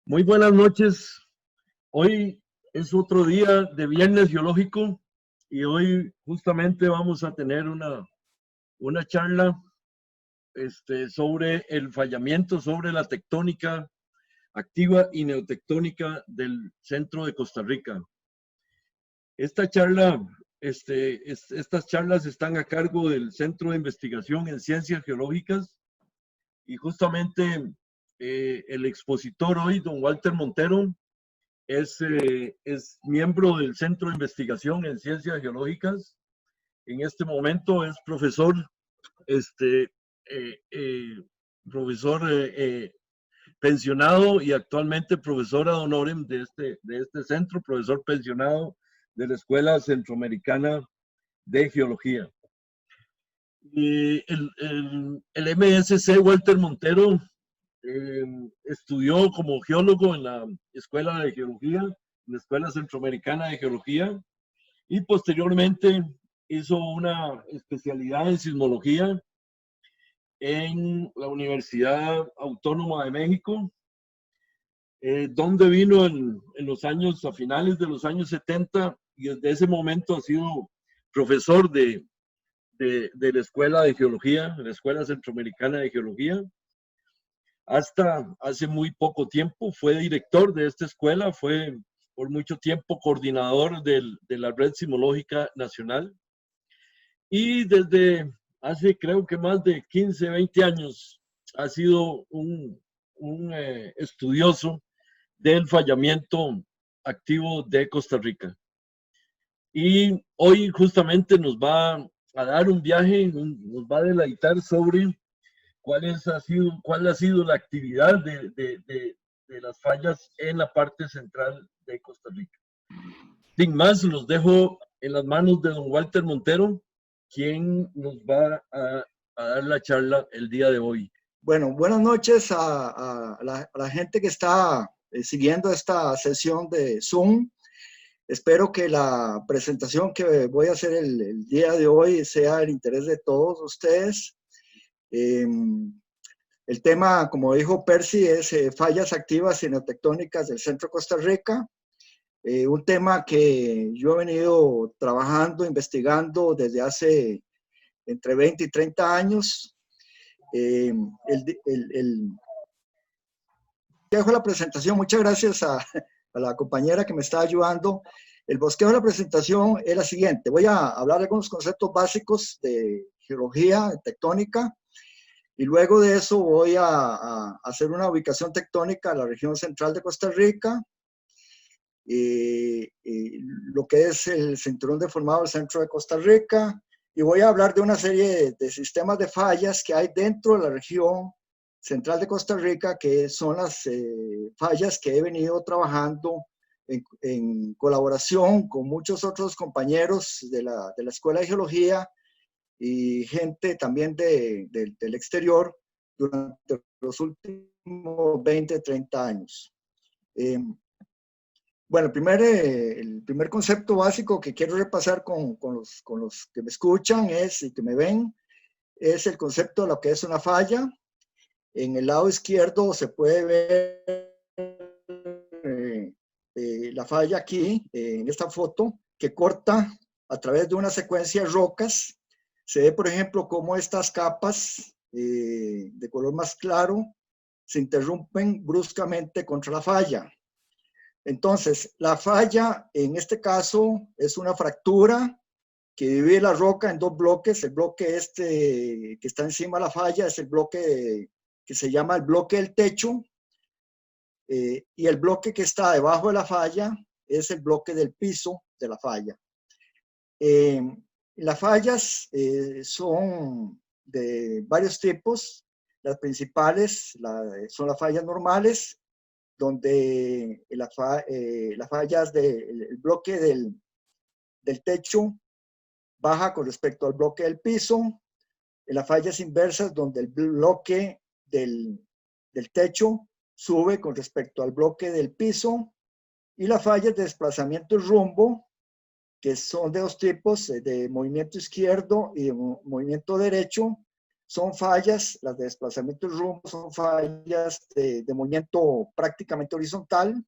Muy buenas noches. Hoy es otro día de Viernes Geológico y hoy justamente vamos a tener una charla sobre el fallamiento, sobre la tectónica activa y neotectónica del centro de Costa Rica. Esta charla, estas charlas están a cargo del Centro de Investigación en Ciencias Geológicas y justamente el expositor hoy, don Walter Montero, es miembro del Centro de Investigación en Ciencias Geológicas. En este momento es profesor, este, eh, eh, profesor pensionado y actualmente profesor ad honorem de este centro, profesor pensionado de la Escuela Centroamericana de Geología. Y el MSC Walter Montero estudió como geólogo en la Escuela de Geología, en la Escuela Centroamericana de Geología, y posteriormente hizo una especialidad en sismología en la Universidad Autónoma de México, donde vino en los años, a finales de los años 70, y desde ese momento ha sido profesor de la Escuela de Geología, de la Escuela Centroamericana de Geología. Hasta hace muy poco tiempo fue director de esta escuela, fue por mucho tiempo coordinador de la Red Sismológica Nacional y desde hace creo que más de 15, 20 años ha sido un estudioso del fallamiento activo de Costa Rica. Y hoy justamente nos va a dar un viaje, nos va a deleitar sobre cuál ha sido la actividad de las fallas en la parte central de Costa Rica. Sin más, los dejo en las manos de don Walter Montero, quien nos va a dar la charla el día de hoy. Bueno, buenas noches a la gente que está siguiendo esta sesión de Zoom. Espero que la presentación que voy a hacer el día de hoy sea del interés de todos ustedes. El tema, como dijo Percy, es fallas activas y neotectónicas del centro de Costa Rica. Un tema que yo he venido trabajando, investigando desde hace entre 20 y 30 años. Dejo la presentación, muchas gracias a la compañera que me está ayudando. El bosquejo de la presentación es la siguiente. Voy a hablar de algunos conceptos básicos de geología, de tectónica, y luego de eso voy a hacer una ubicación tectónica de la región central de Costa Rica, lo que es el cinturón deformado del centro de Costa Rica, y voy a hablar de una serie de sistemas de fallas que hay dentro de la región central de Costa Rica, que son las fallas que he venido trabajando en colaboración con muchos otros compañeros de la Escuela de Geología y gente también del exterior durante los últimos 20, 30 años. Bueno, el primer concepto básico que quiero repasar con los que me escuchan y que me ven es el concepto de lo que es una falla. En el lado izquierdo se puede ver la falla aquí, en esta foto, que corta a través de una secuencia de rocas. Se ve, por ejemplo, cómo estas capas de color más claro se interrumpen bruscamente contra la falla. Entonces, la falla en este caso es una fractura que divide la roca en dos bloques. El bloque que está encima de la falla es el bloque que se llama el bloque del techo, y el bloque que está debajo de la falla es el bloque del piso de la falla. Las fallas son de varios tipos. Las principales son las fallas normales, donde las fallas del bloque del techo baja con respecto al bloque del piso. En las fallas inversas, donde el bloque del techo sube con respecto al bloque del piso. Y las fallas de desplazamiento y rumbo, que son de dos tipos, de movimiento izquierdo y de movimiento derecho, son fallas, las de desplazamiento de rumbo son fallas de movimiento prácticamente horizontal.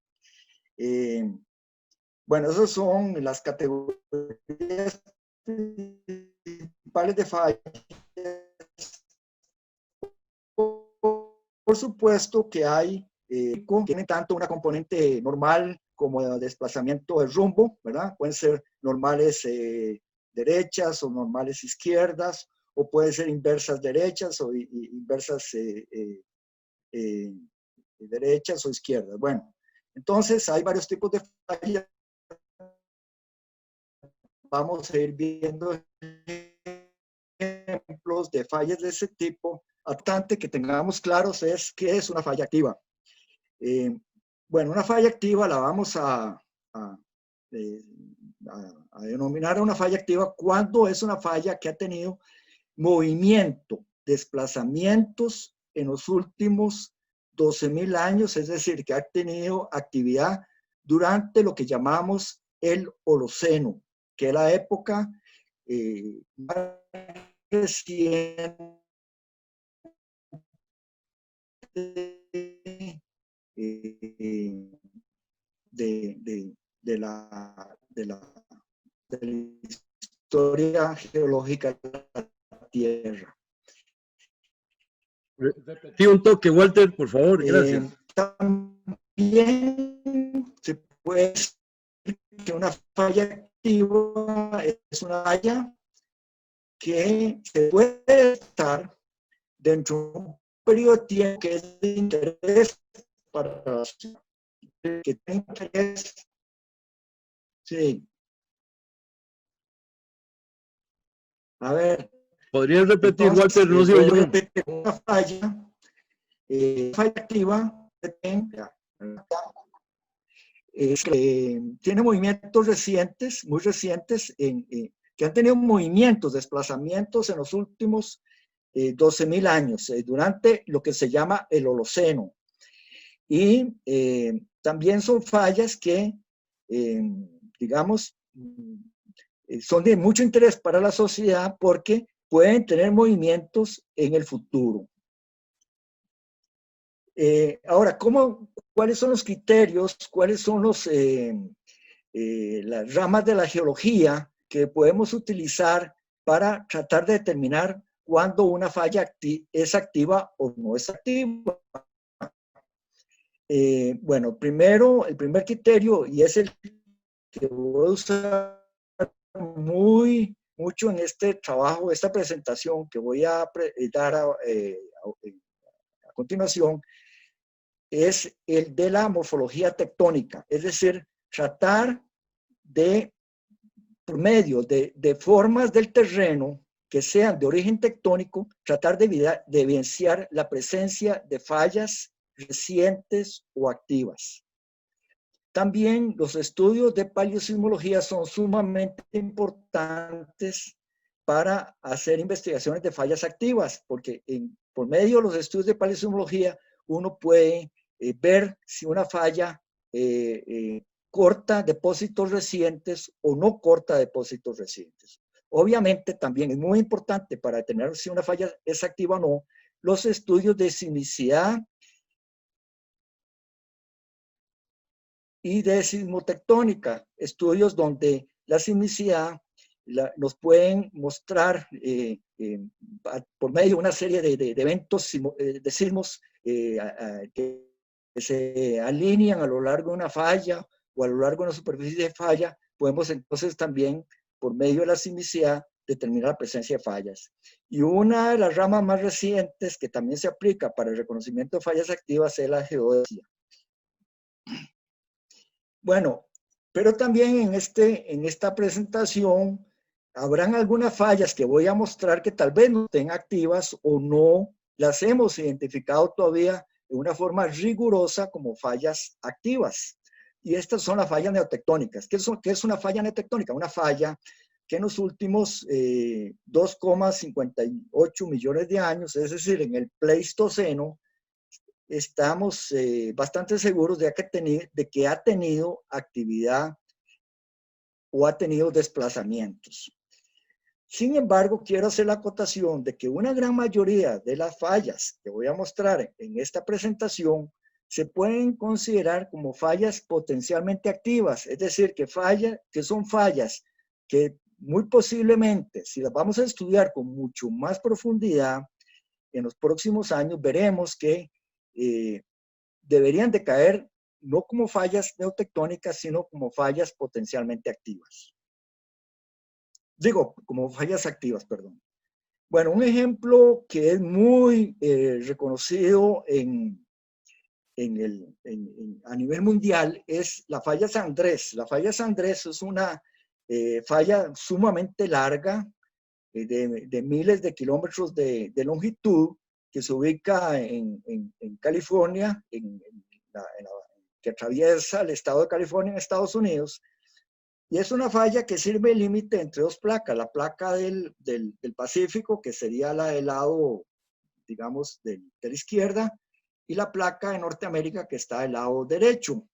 Bueno, esas son las categorías principales de fallas. Por supuesto que hay, tienen tanto una componente normal como de desplazamiento de rumbo, ¿verdad? Pueden ser normales derechas o normales izquierdas, o pueden ser inversas derechas o inversas derechas o izquierdas. Bueno, entonces hay varios tipos de fallas. Vamos a ir viendo ejemplos de fallas de ese tipo. Bastante que tengamos claros es qué es una falla activa. Bueno, una falla activa la vamos a denominar una falla activa cuando es una falla que ha tenido movimiento, desplazamientos en los últimos 12.000 años, es decir, que ha tenido actividad durante lo que llamamos el Holoceno, que es la época más reciente de la historia geológica de la Tierra. Repetí un toque, Walter, por favor, gracias. También se puede decir que una falla activa es una falla que se puede estar dentro de un periodo de tiempo que es de interés para la sociedad. Que tenga interés. Sí. A ver. ¿Podrías repetir, Entonces, Walter? No sé yo. repetir una falla activa es que tiene movimientos recientes, muy recientes, que han tenido movimientos, desplazamientos en los últimos 12.000 años, durante lo que se llama el Holoceno. Y también son fallas que, digamos, son de mucho interés para la sociedad porque pueden tener movimientos en el futuro. Ahora, ¿cuáles son los criterios? ¿Cuáles son las ramas de la geología que podemos utilizar para tratar de determinar cuándo una falla es activa o no es activa? Bueno, primero, el primer criterio, y es el que voy a usar mucho en este trabajo, esta presentación que voy a dar a continuación, es el de la morfología tectónica, es decir, tratar de, por medio de formas del terreno que sean de origen tectónico, tratar de evidenciar la presencia de fallas recientes o activas. También los estudios de paleosismología son sumamente importantes para hacer investigaciones de fallas activas, porque por medio de los estudios de paleosismología uno puede ver si una falla corta depósitos recientes o no corta depósitos recientes. Obviamente también es muy importante para determinar si una falla es activa o no, los estudios de sismicidad y de sismotectónica, estudios donde la sismicidad nos pueden mostrar por medio de una serie de eventos de sismos que se alinean a lo largo de una falla o a lo largo de una superficie de falla, podemos entonces también, por medio de la sismicidad, determinar la presencia de fallas. Y una de las ramas más recientes que también se aplica para el reconocimiento de fallas activas es la geodesia. Bueno, pero también en esta presentación habrán algunas fallas que voy a mostrar que tal vez no estén activas o no las hemos identificado todavía de una forma rigurosa como fallas activas. Y estas son las fallas neotectónicas. ¿Qué es una falla neotectónica? Una falla que en los últimos 2,58 millones de años, es decir, en el Pleistoceno, estamos bastante seguros de que ha tenido actividad o ha tenido desplazamientos. Sin embargo, quiero hacer la acotación de que una gran mayoría de las fallas que voy a mostrar en esta presentación se pueden considerar como fallas potencialmente activas, es decir, que son fallas que muy posiblemente, si las vamos a estudiar con mucho más profundidad, en los próximos años veremos que deberían de caer no como fallas neotectónicas, sino como fallas potencialmente activas. Digo, como fallas activas, perdón. Bueno, un ejemplo que es muy reconocido a nivel mundial es la falla San Andrés. La falla San Andrés es una falla sumamente larga, de miles de kilómetros de longitud, que se ubica en California, que atraviesa el estado de California en Estados Unidos. Y es una falla que sirve de límite entre dos placas, la placa del Pacífico, que sería la del lado, digamos, de la izquierda, y la placa de Norteamérica, que está del lado derecho.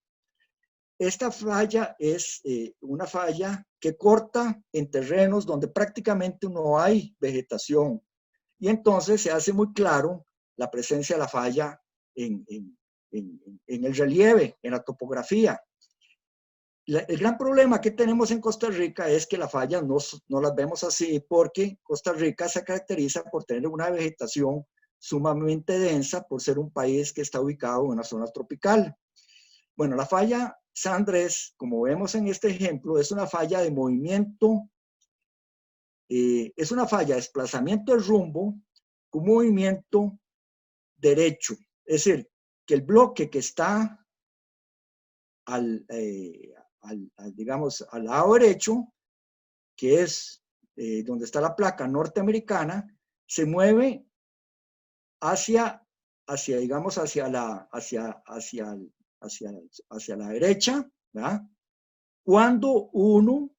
Esta falla es una falla que corta en terrenos donde prácticamente no hay vegetación. Y entonces se hace muy claro la presencia de la falla en el relieve, en la topografía. El gran problema que tenemos en Costa Rica es que las fallas no las vemos así, porque Costa Rica se caracteriza por tener una vegetación sumamente densa, por ser un país que está ubicado en una zona tropical. Bueno, la falla San Andrés, como vemos en este ejemplo, es una falla de movimiento, es una falla de desplazamiento de rumbo con movimiento derecho. Es decir, que el bloque que está digamos, al lado derecho, que es donde está la placa norteamericana, se mueve digamos, hacia la derecha, ¿verdad? Cuando uno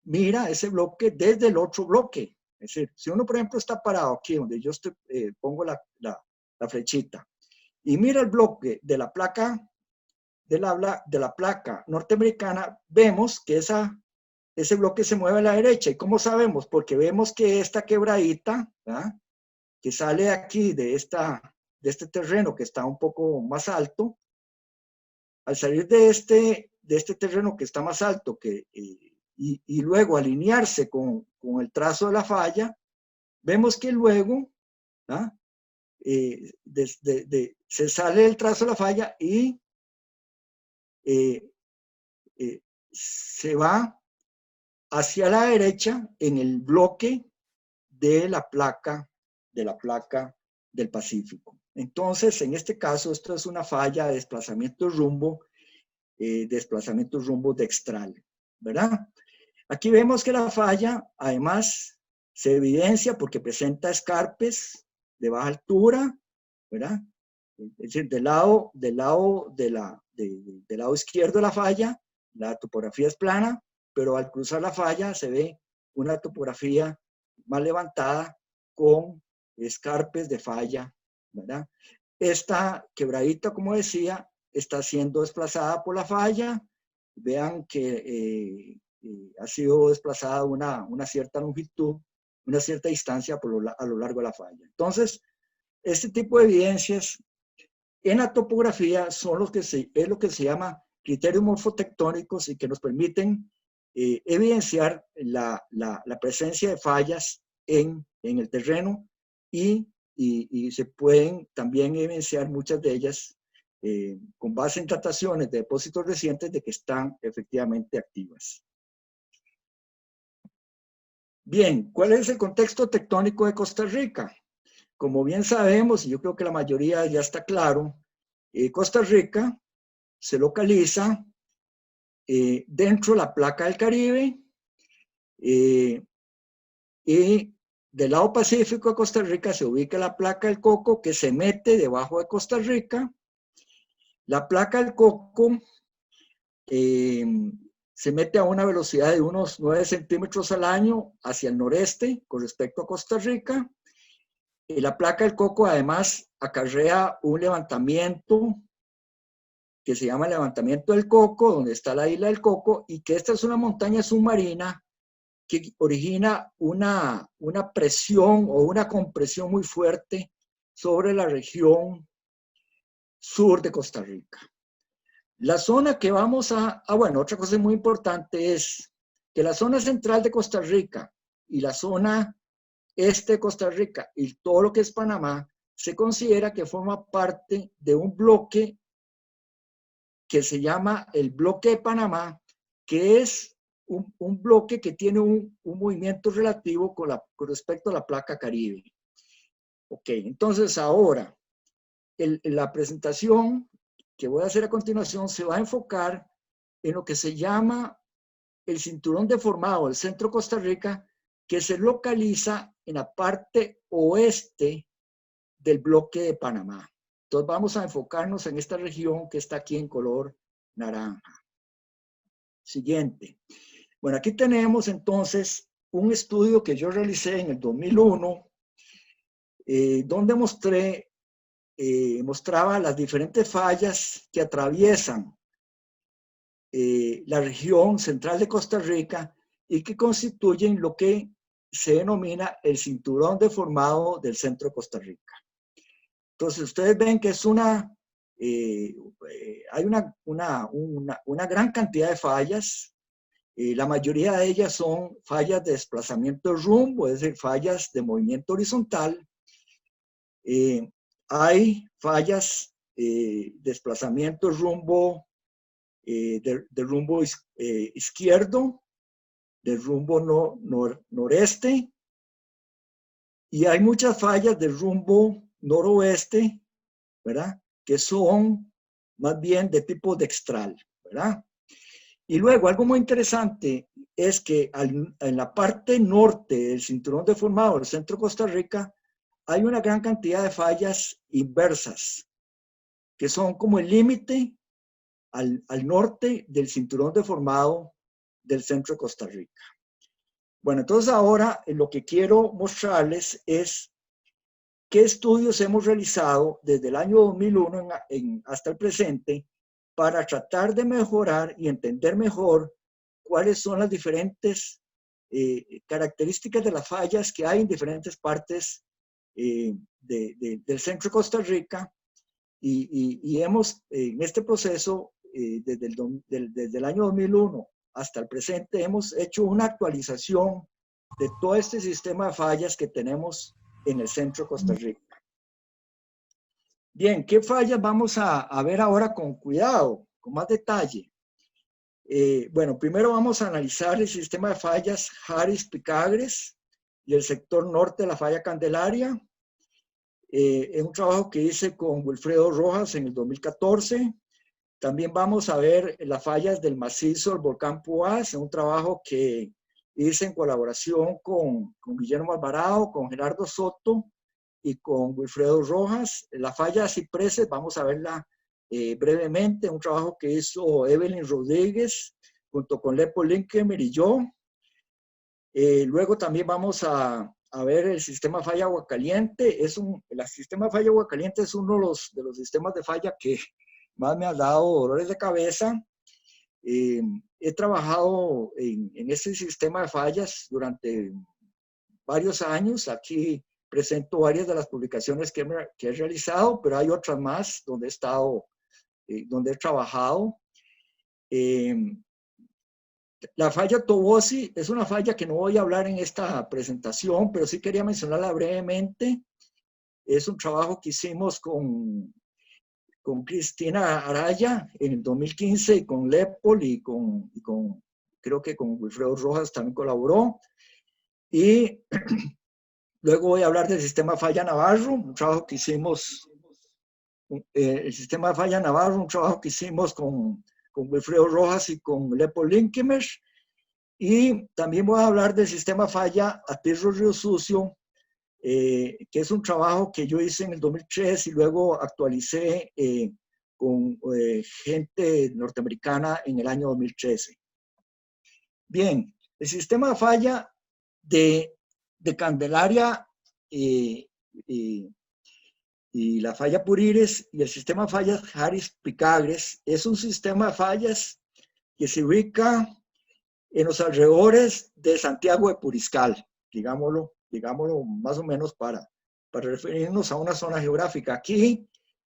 mira ese bloque desde el otro bloque. Es decir, si uno, por ejemplo, está parado aquí, donde yo pongo la flechita, y mira el bloque de la placa de la placa norteamericana, vemos que ese bloque se mueve a la derecha. ¿Y cómo sabemos? Porque vemos que esta quebradita, ¿verdad?, que sale aquí de este terreno que está un poco más alto, al salir de este terreno que está más alto y luego alinearse con el trazo de la falla, vemos que luego se sale el trazo de la falla y se va hacia la derecha en el bloque de la placa del Pacífico. Entonces, en este caso, esto es una falla de desplazamiento rumbo dextral, ¿verdad? Aquí vemos que la falla, además, se evidencia porque presenta escarpes de baja altura, ¿verdad? Es decir, del lado izquierdo de la falla, la topografía es plana, pero al cruzar la falla se ve una topografía más levantada con escarpes de falla, ¿verdad? Esta quebradita, como decía, está siendo desplazada por la falla. Vean que ha sido desplazada una cierta longitud, una cierta distancia a lo largo de la falla. Entonces, este tipo de evidencias en la topografía es lo que se llama criterios morfotectónicos y que nos permiten evidenciar la presencia de fallas en el terreno y se pueden también evidenciar muchas de ellas con base en dataciones de depósitos recientes de que están efectivamente activas. Bien, ¿cuál es el contexto tectónico de Costa Rica? Como bien sabemos, y yo creo que la mayoría ya está claro, Costa Rica se localiza dentro de la placa del Caribe y del lado pacífico de Costa Rica se ubica la placa del Coco, que se mete debajo de Costa Rica. La placa del Coco se mete a una velocidad de unos 9 centímetros al año hacia el noreste con respecto a Costa Rica. La placa del Coco además acarrea un levantamiento que se llama el levantamiento del Coco, donde está la isla del Coco, y que esta es una montaña submarina que origina una presión o una compresión muy fuerte sobre la región sur de Costa Rica. La zona que vamos bueno, otra cosa muy importante es que la zona central de Costa Rica y la zona este de Costa Rica y todo lo que es Panamá se considera que forma parte de un bloque que se llama el bloque de Panamá, que es un bloque que tiene un movimiento relativo con respecto a la placa Caribe. Ok, entonces ahora la presentación que voy a hacer a continuación se va a enfocar en lo que se llama el cinturón deformado del centro de Costa Rica, que se localiza en la parte oeste del bloque de Panamá. Entonces vamos a enfocarnos en esta región que está aquí en color naranja. Siguiente. Bueno, aquí tenemos entonces un estudio que yo realicé en el 2001, donde mostraba las diferentes fallas que atraviesan la región central de Costa Rica y que constituyen lo que se denomina el cinturón deformado del centro de Costa Rica. Entonces, ustedes ven que es hay una gran cantidad de fallas. La mayoría de ellas son fallas de desplazamiento de rumbo, es decir, fallas de movimiento horizontal. Hay fallas de desplazamiento rumbo, de rumbo izquierdo, de rumbo noreste, y hay muchas fallas de rumbo noroeste, ¿verdad? Que son más bien de tipo dextral, ¿verdad? Y luego, algo muy interesante es que en la parte norte del cinturón deformado del centro de Costa Rica hay una gran cantidad de fallas inversas, que son como el límite al norte del cinturón deformado del centro de Costa Rica. Bueno, entonces ahora lo que quiero mostrarles es qué estudios hemos realizado desde el año 2001 hasta el presente para tratar de mejorar y entender mejor cuáles son las diferentes características de las fallas que hay en diferentes partes del centro de Costa Rica y hemos en este proceso desde el año 2001 hasta el presente hemos hecho una actualización de todo este sistema de fallas que tenemos en el centro de Costa Rica. Bien, ¿qué fallas vamos a ver ahora con cuidado, con más detalle? Bueno, primero vamos a analizar el sistema de fallas Harris-Picagres y el sector norte de la falla Candelaria. Es un trabajo que hice con Wilfredo Rojas en el 2014. También vamos a ver las fallas del macizo del volcán Poás, un trabajo que hice en colaboración con Guillermo Alvarado, con Gerardo Soto y con Wilfredo Rojas. La falla de Cipreses, vamos a verla brevemente, un trabajo que hizo Evelyn Rodríguez junto con Lepo Linkemer y yo. Luego también vamos a ver el sistema falla Aguacaliente. El sistema falla Aguacaliente es uno de los sistemas de falla que más me ha dado dolores de cabeza. He trabajado en este sistema de fallas durante varios años. Aquí presento varias de las publicaciones que he realizado, pero hay otras más donde donde he trabajado. La falla Tobosi es una falla que no voy a hablar en esta presentación, pero sí quería mencionarla brevemente. Es un trabajo que hicimos con Cristina Araya en el 2015 y con Lepol y creo que con Wilfredo Rojas también colaboró. Y luego voy a hablar del sistema falla Navarro, un trabajo que hicimos, el sistema falla Navarro, un trabajo que hicimos con Wilfredo Rojas y con Lepol Linkemer. Y también voy a hablar del sistema falla Atirro Río Sucio, que es un trabajo que yo hice en el 2003 y luego actualicé con gente norteamericana en el año 2013. Bien, el sistema de falla de Candelaria y la falla Purires y el sistema de fallas Harris-Picagres es un sistema de fallas que se ubica en los alrededores de Santiago de Puriscal, digámoslo más o menos para referirnos a una zona geográfica. Aquí,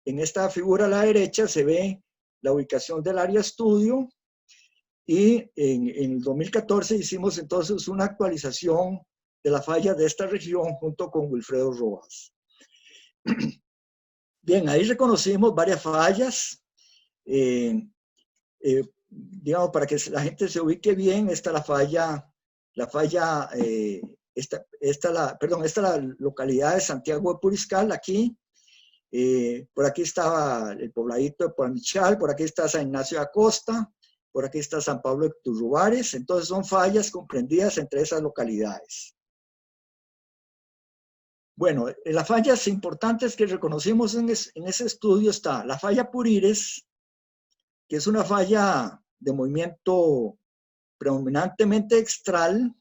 en esta figura a la derecha, se ve la ubicación del área estudio, y en el 2014 hicimos entonces una actualización de la falla de esta región junto con Wilfredo Rojas. Bien, ahí reconocimos varias fallas. Digamos, para que la gente se ubique bien, esta es la localidad de Santiago de Puriscal, aquí. Por aquí estaba el pobladito de Puamichal, por aquí está San Ignacio de Acosta, por aquí está San Pablo de Turrubares. Entonces son fallas comprendidas entre esas localidades. Bueno, las fallas importantes que reconocimos en ese estudio está la falla Purires, que es una falla de movimiento predominantemente extral,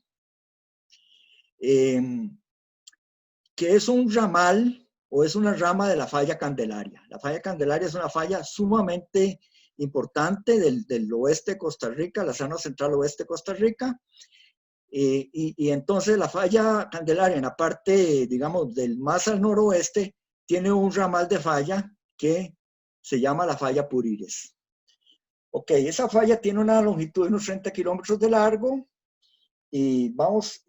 que es un ramal o es una rama de la falla Candelaria. La falla Candelaria es una falla sumamente importante del oeste de Costa Rica, la zona central oeste de Costa Rica, y entonces la falla Candelaria en la parte, digamos, del más al noroeste, tiene un ramal de falla que se llama la falla Purires. Ok, esa falla tiene una longitud de unos 30 kilómetros de largo, y vamos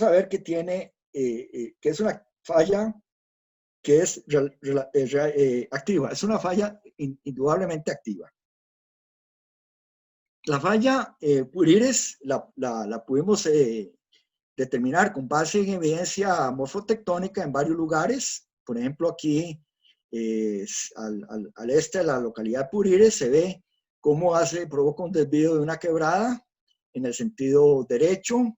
a ver que tiene, que es una falla que es activa, es una falla indudablemente activa. La falla Purires la pudimos determinar con base en evidencia morfotectónica en varios lugares. Por ejemplo, aquí al este de la localidad de Purires se ve cómo provoca un desvío de una quebrada en el sentido derecho.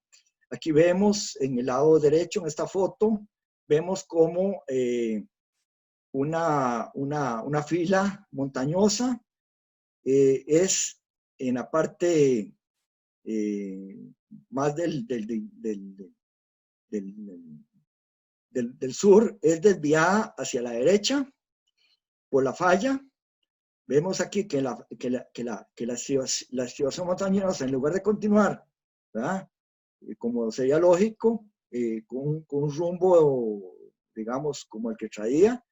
Aquí vemos en el lado derecho, en esta foto, vemos cómo una fila montañosa es en la parte más del sur, es desviada hacia la derecha por la falla. Vemos aquí que la estribación montañosa, en lugar de continuar, ¿verdad?, como sería lógico, con un rumbo, digamos, como el que traía,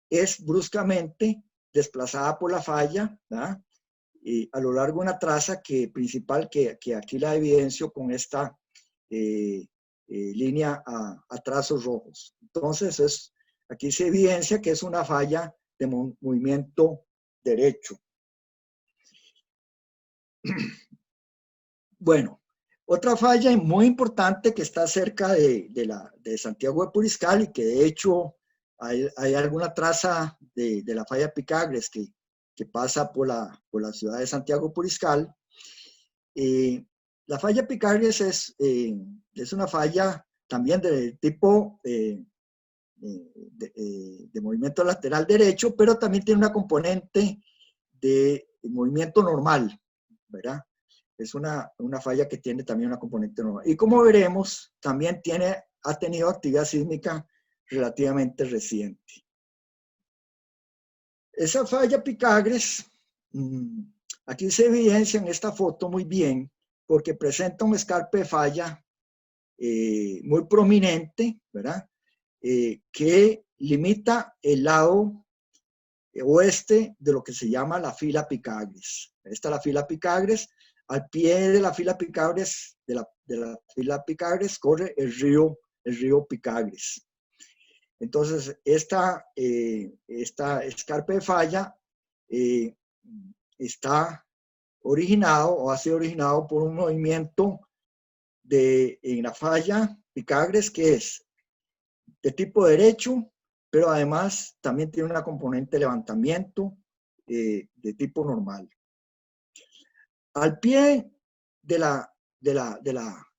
es bruscamente desplazada por la falla, ¿verdad?, y a lo largo de una traza principal que aquí la evidencio con esta línea a trazos rojos. Entonces, aquí se evidencia que es una falla de movimiento derecho. Bueno, otra falla muy importante que está cerca de Santiago de Puriscal, y que de hecho hay alguna traza de la falla Picagres que pasa por la ciudad de Santiago de Puriscal. La falla Picagres es una falla también de tipo de movimiento lateral derecho, pero también tiene una componente de movimiento normal, ¿verdad? Es una falla que tiene también una componente normal. Y como veremos, también ha tenido actividad sísmica relativamente reciente. Esa falla Picagres, aquí se evidencia en esta foto muy bien, porque presenta un escarpe de falla muy prominente, ¿verdad?, que limita el lado oeste de lo que se llama la fila Picagres. Esta es la fila Picagres. Al pie de la fila Picagres, de la fila Picagres, corre el río Picagres. Entonces, esta escarpe de falla está originado o ha sido originado por un movimiento en la falla Picagres que es de tipo derecho, pero además también tiene una componente de levantamiento de tipo normal. Al pie de la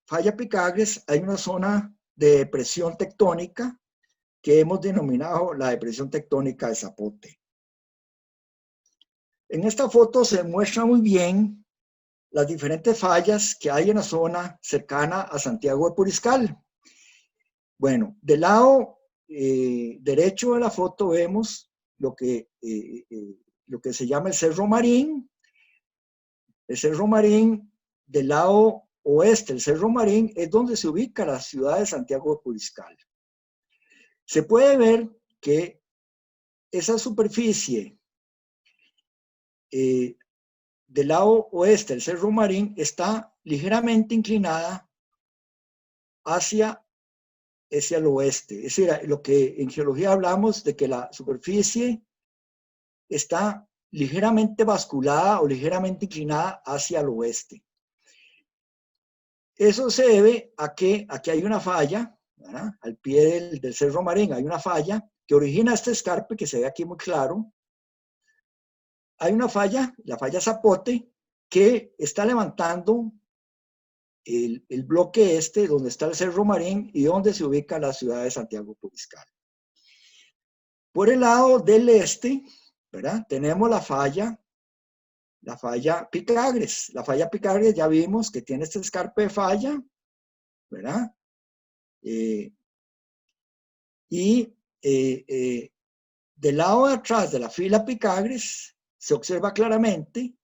falla Picagres hay una zona de depresión tectónica que hemos denominado la depresión tectónica de Zapote. En esta foto se muestra muy bien las diferentes fallas que hay en la zona cercana a Santiago de Puriscal. Bueno, del lado derecho de la foto vemos lo que se llama el Cerro Marín. El Cerro Marín del lado oeste, el Cerro Marín, es donde se ubica la ciudad de Santiago de Puriscal. Se puede ver que esa superficie del lado oeste, el Cerro Marín, está ligeramente inclinada hacia el oeste. Es decir, lo que en geología hablamos de que la superficie está ligeramente basculada o ligeramente inclinada hacia el oeste. Eso se debe a que aquí hay una falla, ¿verdad? Al pie del Cerro Marín hay una falla que origina este escarpe que se ve aquí muy claro. Hay una falla, la falla Zapote, que está levantando el bloque este, donde está el Cerro Marín y donde se ubica la ciudad de Santiago Puriscal. Por el lado del este, ¿verdad? Tenemos la falla Picagres. La falla Picagres ya vimos que tiene este escarpe de falla, ¿verdad? Del lado de atrás de la fila Picagres se observa claramente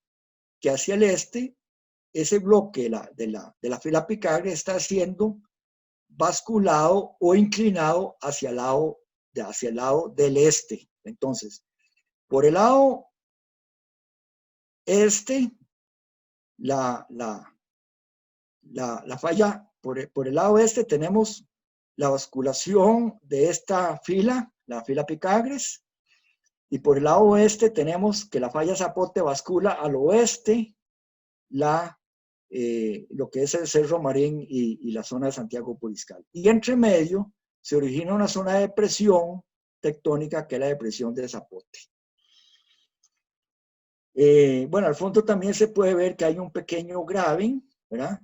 que hacia el este ese bloque de la fila Picagres está siendo basculado o inclinado hacia el lado del este. Entonces, por el lado este, la falla, por el lado este tenemos la basculación de esta fila, la fila Picagres, y por el lado oeste tenemos que la falla Zapote bascula al oeste lo que es el Cerro Marín y la zona de Santiago Puriscal. Y entre medio se origina una zona de depresión tectónica que es la depresión de Zapote. Bueno, al fondo también se puede ver que hay un pequeño graben, ¿verdad?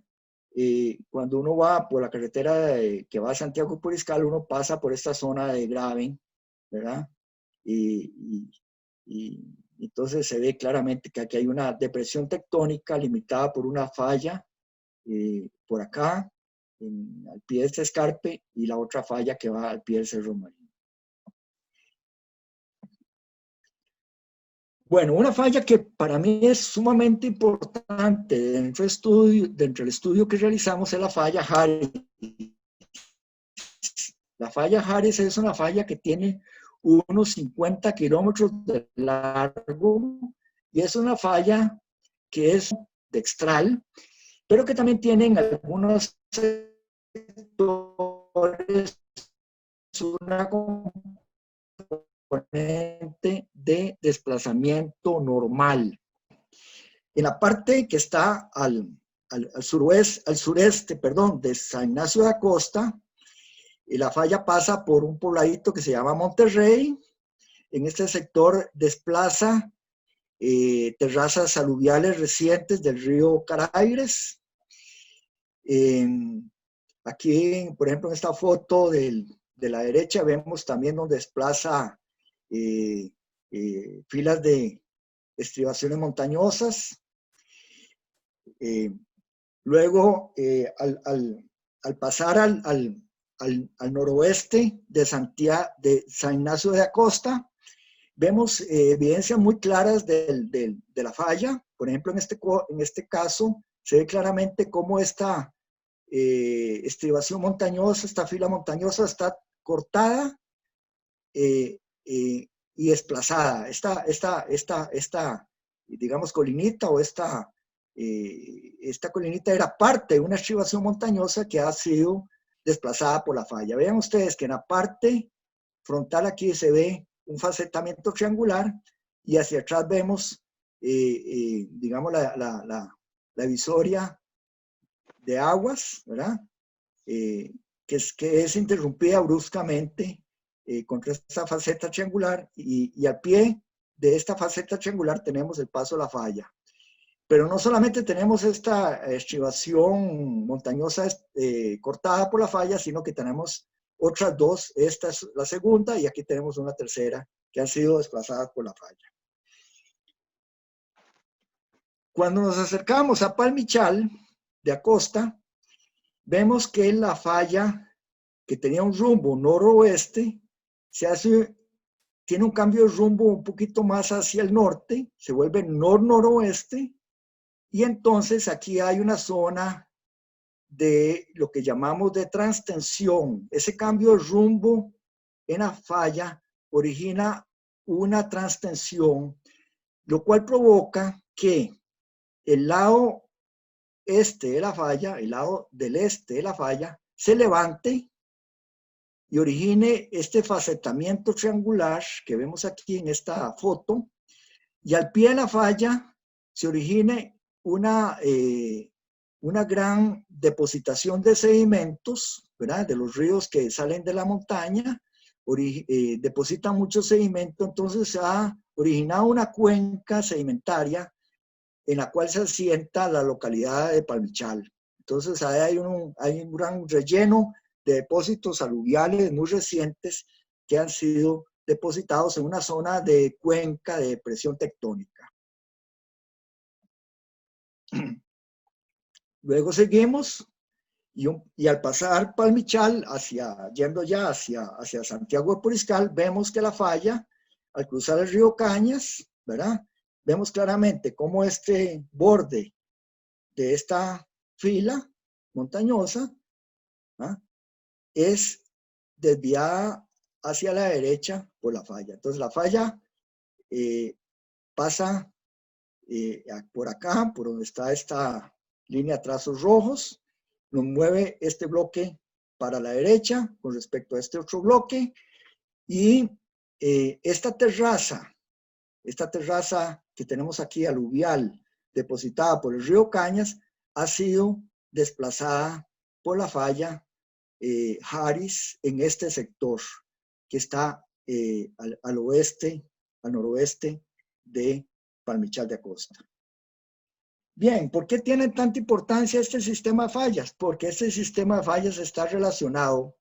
Cuando uno va por la carretera que va a Santiago Puriscal, uno pasa por esta zona de graben, ¿verdad? Y entonces se ve claramente que aquí hay una depresión tectónica limitada por una falla por acá, al pie de este escarpe, y la otra falla que va al pie del Cerro Marín. Bueno, una falla que para mí es sumamente importante dentro del estudio que realizamos es la falla Harris. La falla Harris es una falla que tiene unos 50 kilómetros de largo y es una falla que es de extral, pero que también tienen algunos sectores una componente de desplazamiento normal. En la parte que está al sureste de San Ignacio de Acosta, la falla pasa por un pobladito que se llama Monterrey. En este sector desplaza terrazas aluviales recientes del río Caraires. Aquí, por ejemplo, en esta foto de la derecha vemos también donde desplaza filas de estribaciones montañosas. Luego, al pasar al noroeste de San Ignacio de Acosta, vemos evidencias muy claras de la falla. Por ejemplo, en este caso, se ve claramente cómo esta estribación montañosa, esta fila montañosa está cortada y desplazada. Esta digamos, colinita o esta colinita era parte de una estribación montañosa que ha sido desplazada por la falla. Vean ustedes que en la parte frontal aquí se ve un facetamiento triangular y hacia atrás vemos, digamos, la divisoria de aguas, ¿verdad? Que es interrumpida bruscamente contra esta faceta triangular y al pie de esta faceta triangular tenemos el paso de la falla. Pero no solamente tenemos esta estribación montañosa cortada por la falla, sino que tenemos otras dos. Esta es la segunda y aquí tenemos una tercera que han sido desplazadas por la falla. Cuando nos acercamos a Palmichal de Acosta, vemos que la falla que tenía un rumbo noroeste tiene un cambio de rumbo un poquito más hacia el norte, se vuelve noroeste Y entonces aquí hay una zona de lo que llamamos de transtensión. Ese cambio de rumbo en la falla origina una transtensión, lo cual provoca que el lado este de la falla, el lado del este de la falla, se levante y origine este facetamiento triangular que vemos aquí en esta foto, y al pie de la falla se origine una gran depositación de sedimentos, ¿verdad? De los ríos que salen de la montaña, depositan mucho sedimento, entonces se ha originado una cuenca sedimentaria en la cual se asienta la localidad de Palmichal. Entonces ahí hay un gran relleno de depósitos aluviales muy recientes que han sido depositados en una zona de cuenca de presión tectónica. Luego seguimos y al pasar Palmichal, yendo ya hacia Santiago de Puriscal, vemos que la falla, al cruzar el río Cañas, ¿verdad? Vemos claramente cómo este borde de esta fila montañosa, ¿ah?, es desviada hacia la derecha por la falla. Entonces la falla pasa por acá, por donde está esta línea de trazos rojos, nos mueve este bloque para la derecha con respecto a este otro bloque, y esta terraza que tenemos aquí aluvial, depositada por el río Cañas, ha sido desplazada por la falla Haris en este sector que está al oeste, al noroeste de Palmichal de Acosta. Bien, ¿por qué tiene tanta importancia este sistema de fallas? Porque este sistema de fallas está relacionado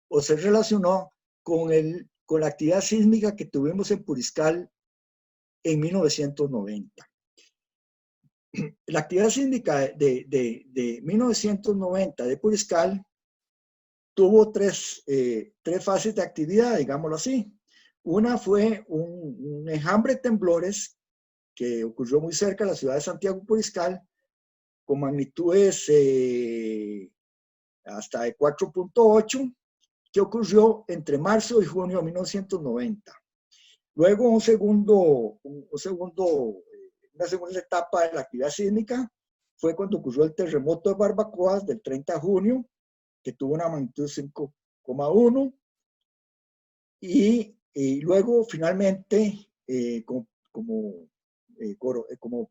o se relacionó con la actividad sísmica que tuvimos en Puriscal en 1990. La actividad sísmica de 1990 de Puriscal tuvo tres fases de actividad, digámoslo así. Una fue un enjambre de temblores que ocurrió muy cerca de la ciudad de Santiago de Puriscal, con magnitudes hasta de 4.8, que ocurrió entre marzo y junio de 1990. Luego una segunda etapa de la actividad sísmica fue cuando ocurrió el terremoto de Barbacoas del 30 de junio, que tuvo una magnitud 5,1, y luego finalmente, como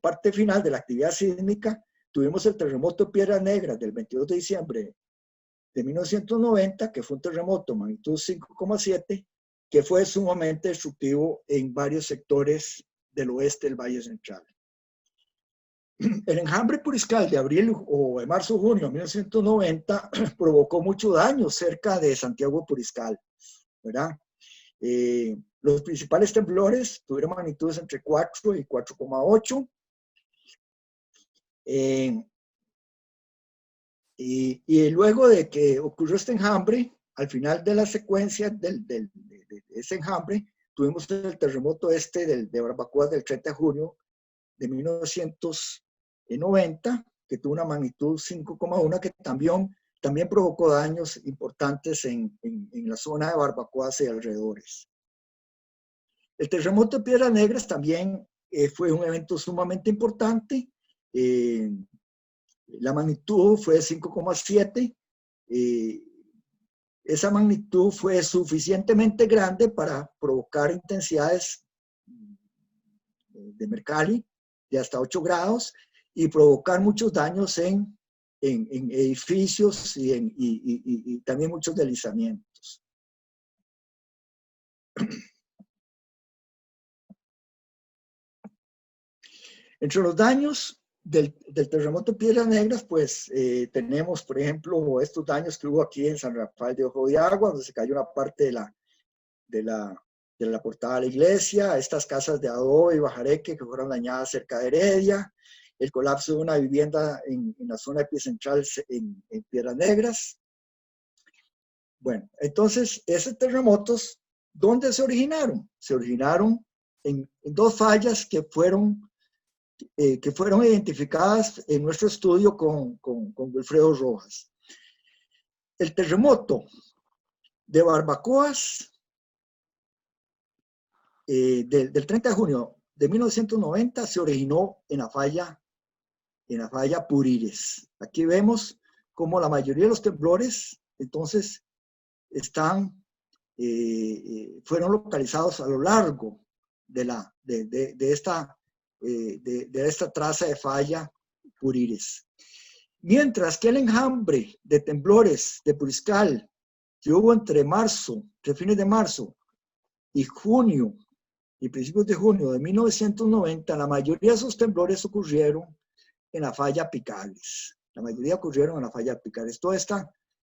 parte final de la actividad sísmica, tuvimos el terremoto de Piedras Negras del 22 de diciembre de 1990, que fue un terremoto magnitud 5,7, que fue sumamente destructivo en varios sectores del oeste del Valle Central. El enjambre puriscal de abril o de marzo-junio de 1990 provocó mucho daño cerca de Santiago de Puriscal, ¿verdad? Los principales temblores tuvieron magnitudes entre 4 y 4,8. Y luego de que ocurrió este enjambre, al final de la secuencia de ese enjambre, tuvimos el terremoto de Barbacoas del 30 de junio de 1990, que tuvo una magnitud 5,1, que también provocó daños importantes en la zona de Barbacoas y alrededores. El terremoto de Piedras Negras también fue un evento sumamente importante. La magnitud fue de 5,7. Esa magnitud fue suficientemente grande para provocar intensidades de Mercalli de hasta 8 grados y provocar muchos daños en edificios y también muchos deslizamientos. Entre los daños del terremoto de Piedras Negras, pues tenemos, por ejemplo, estos daños que hubo aquí en San Rafael de Ojo de Agua, donde se cayó una parte de la portada de la iglesia, estas casas de adobe y bajareque que fueron dañadas cerca de Heredia, el colapso de una vivienda en la zona epicentral en Piedras Negras. Bueno, entonces, esos terremotos, ¿dónde se originaron? Se originaron en dos fallas que fueron que fueron identificadas en nuestro estudio con Wilfredo Rojas. El terremoto de Barbacoas del 30 de junio de 1990 se originó en la falla Purires. Aquí vemos cómo la mayoría de los temblores entonces fueron localizados a lo largo de esta traza de falla Purires. Mientras que el enjambre de temblores de Puriscal que hubo entre fines de marzo y junio y principios de junio de 1990, la mayoría de esos temblores ocurrieron en la falla Picares. La mayoría ocurrieron en la falla Picares. Toda esta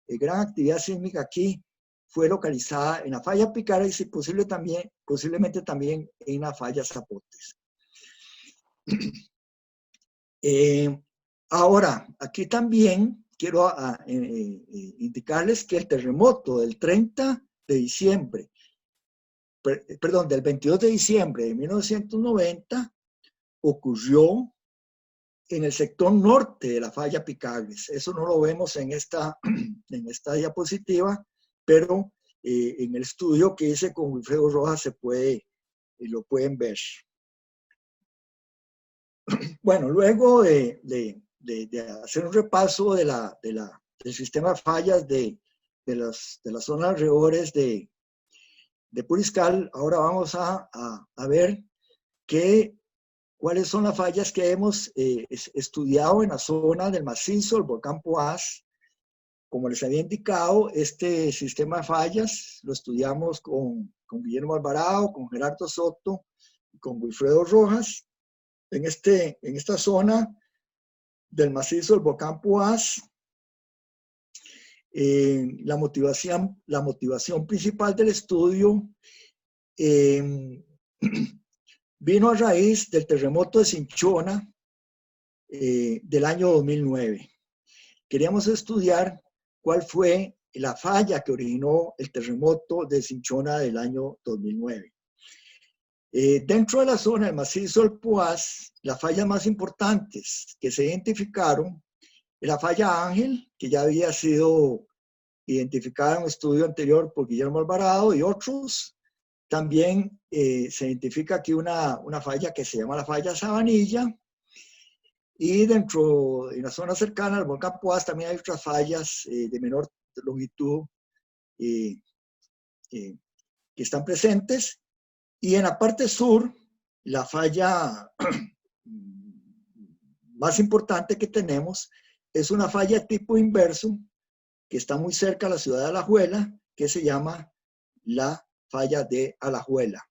gran actividad sísmica aquí fue localizada en la falla Picares y posiblemente también en la falla Zapotes. Ahora, aquí también quiero indicarles que el terremoto del 30 de diciembre, perdón, del 22 de diciembre de 1990 ocurrió en el sector norte de la falla Picares. Eso no lo vemos en esta diapositiva, pero en el estudio que hice con Wilfredo Rojas lo pueden ver. Bueno, luego de hacer un repaso del sistema de fallas de las zonas alrededores de Puriscal, ahora vamos a ver cuáles son las fallas que hemos estudiado en la zona del macizo del volcán Poás. Como les había indicado, este sistema de fallas lo estudiamos con Guillermo Alvarado, con Gerardo Soto y con Wilfredo Rojas. En esta zona del macizo del volcán Poás, la motivación principal del estudio vino a raíz del terremoto de Cinchona del año 2009. Queríamos estudiar cuál fue la falla que originó el terremoto de Cinchona del año 2009. Dentro de la zona del macizo del Poás, las fallas más importantes que se identificaron es la falla Ángel, que ya había sido identificada en un estudio anterior por Guillermo Alvarado y otros. También se identifica aquí una falla que se llama la falla Sabanilla, y dentro, en la zona cercana al volcán Poás, también hay otras fallas de menor longitud que están presentes. Y en la parte sur, la falla más importante que tenemos es una falla tipo inverso que está muy cerca a la ciudad de Alajuela, que se llama la falla de Alajuela.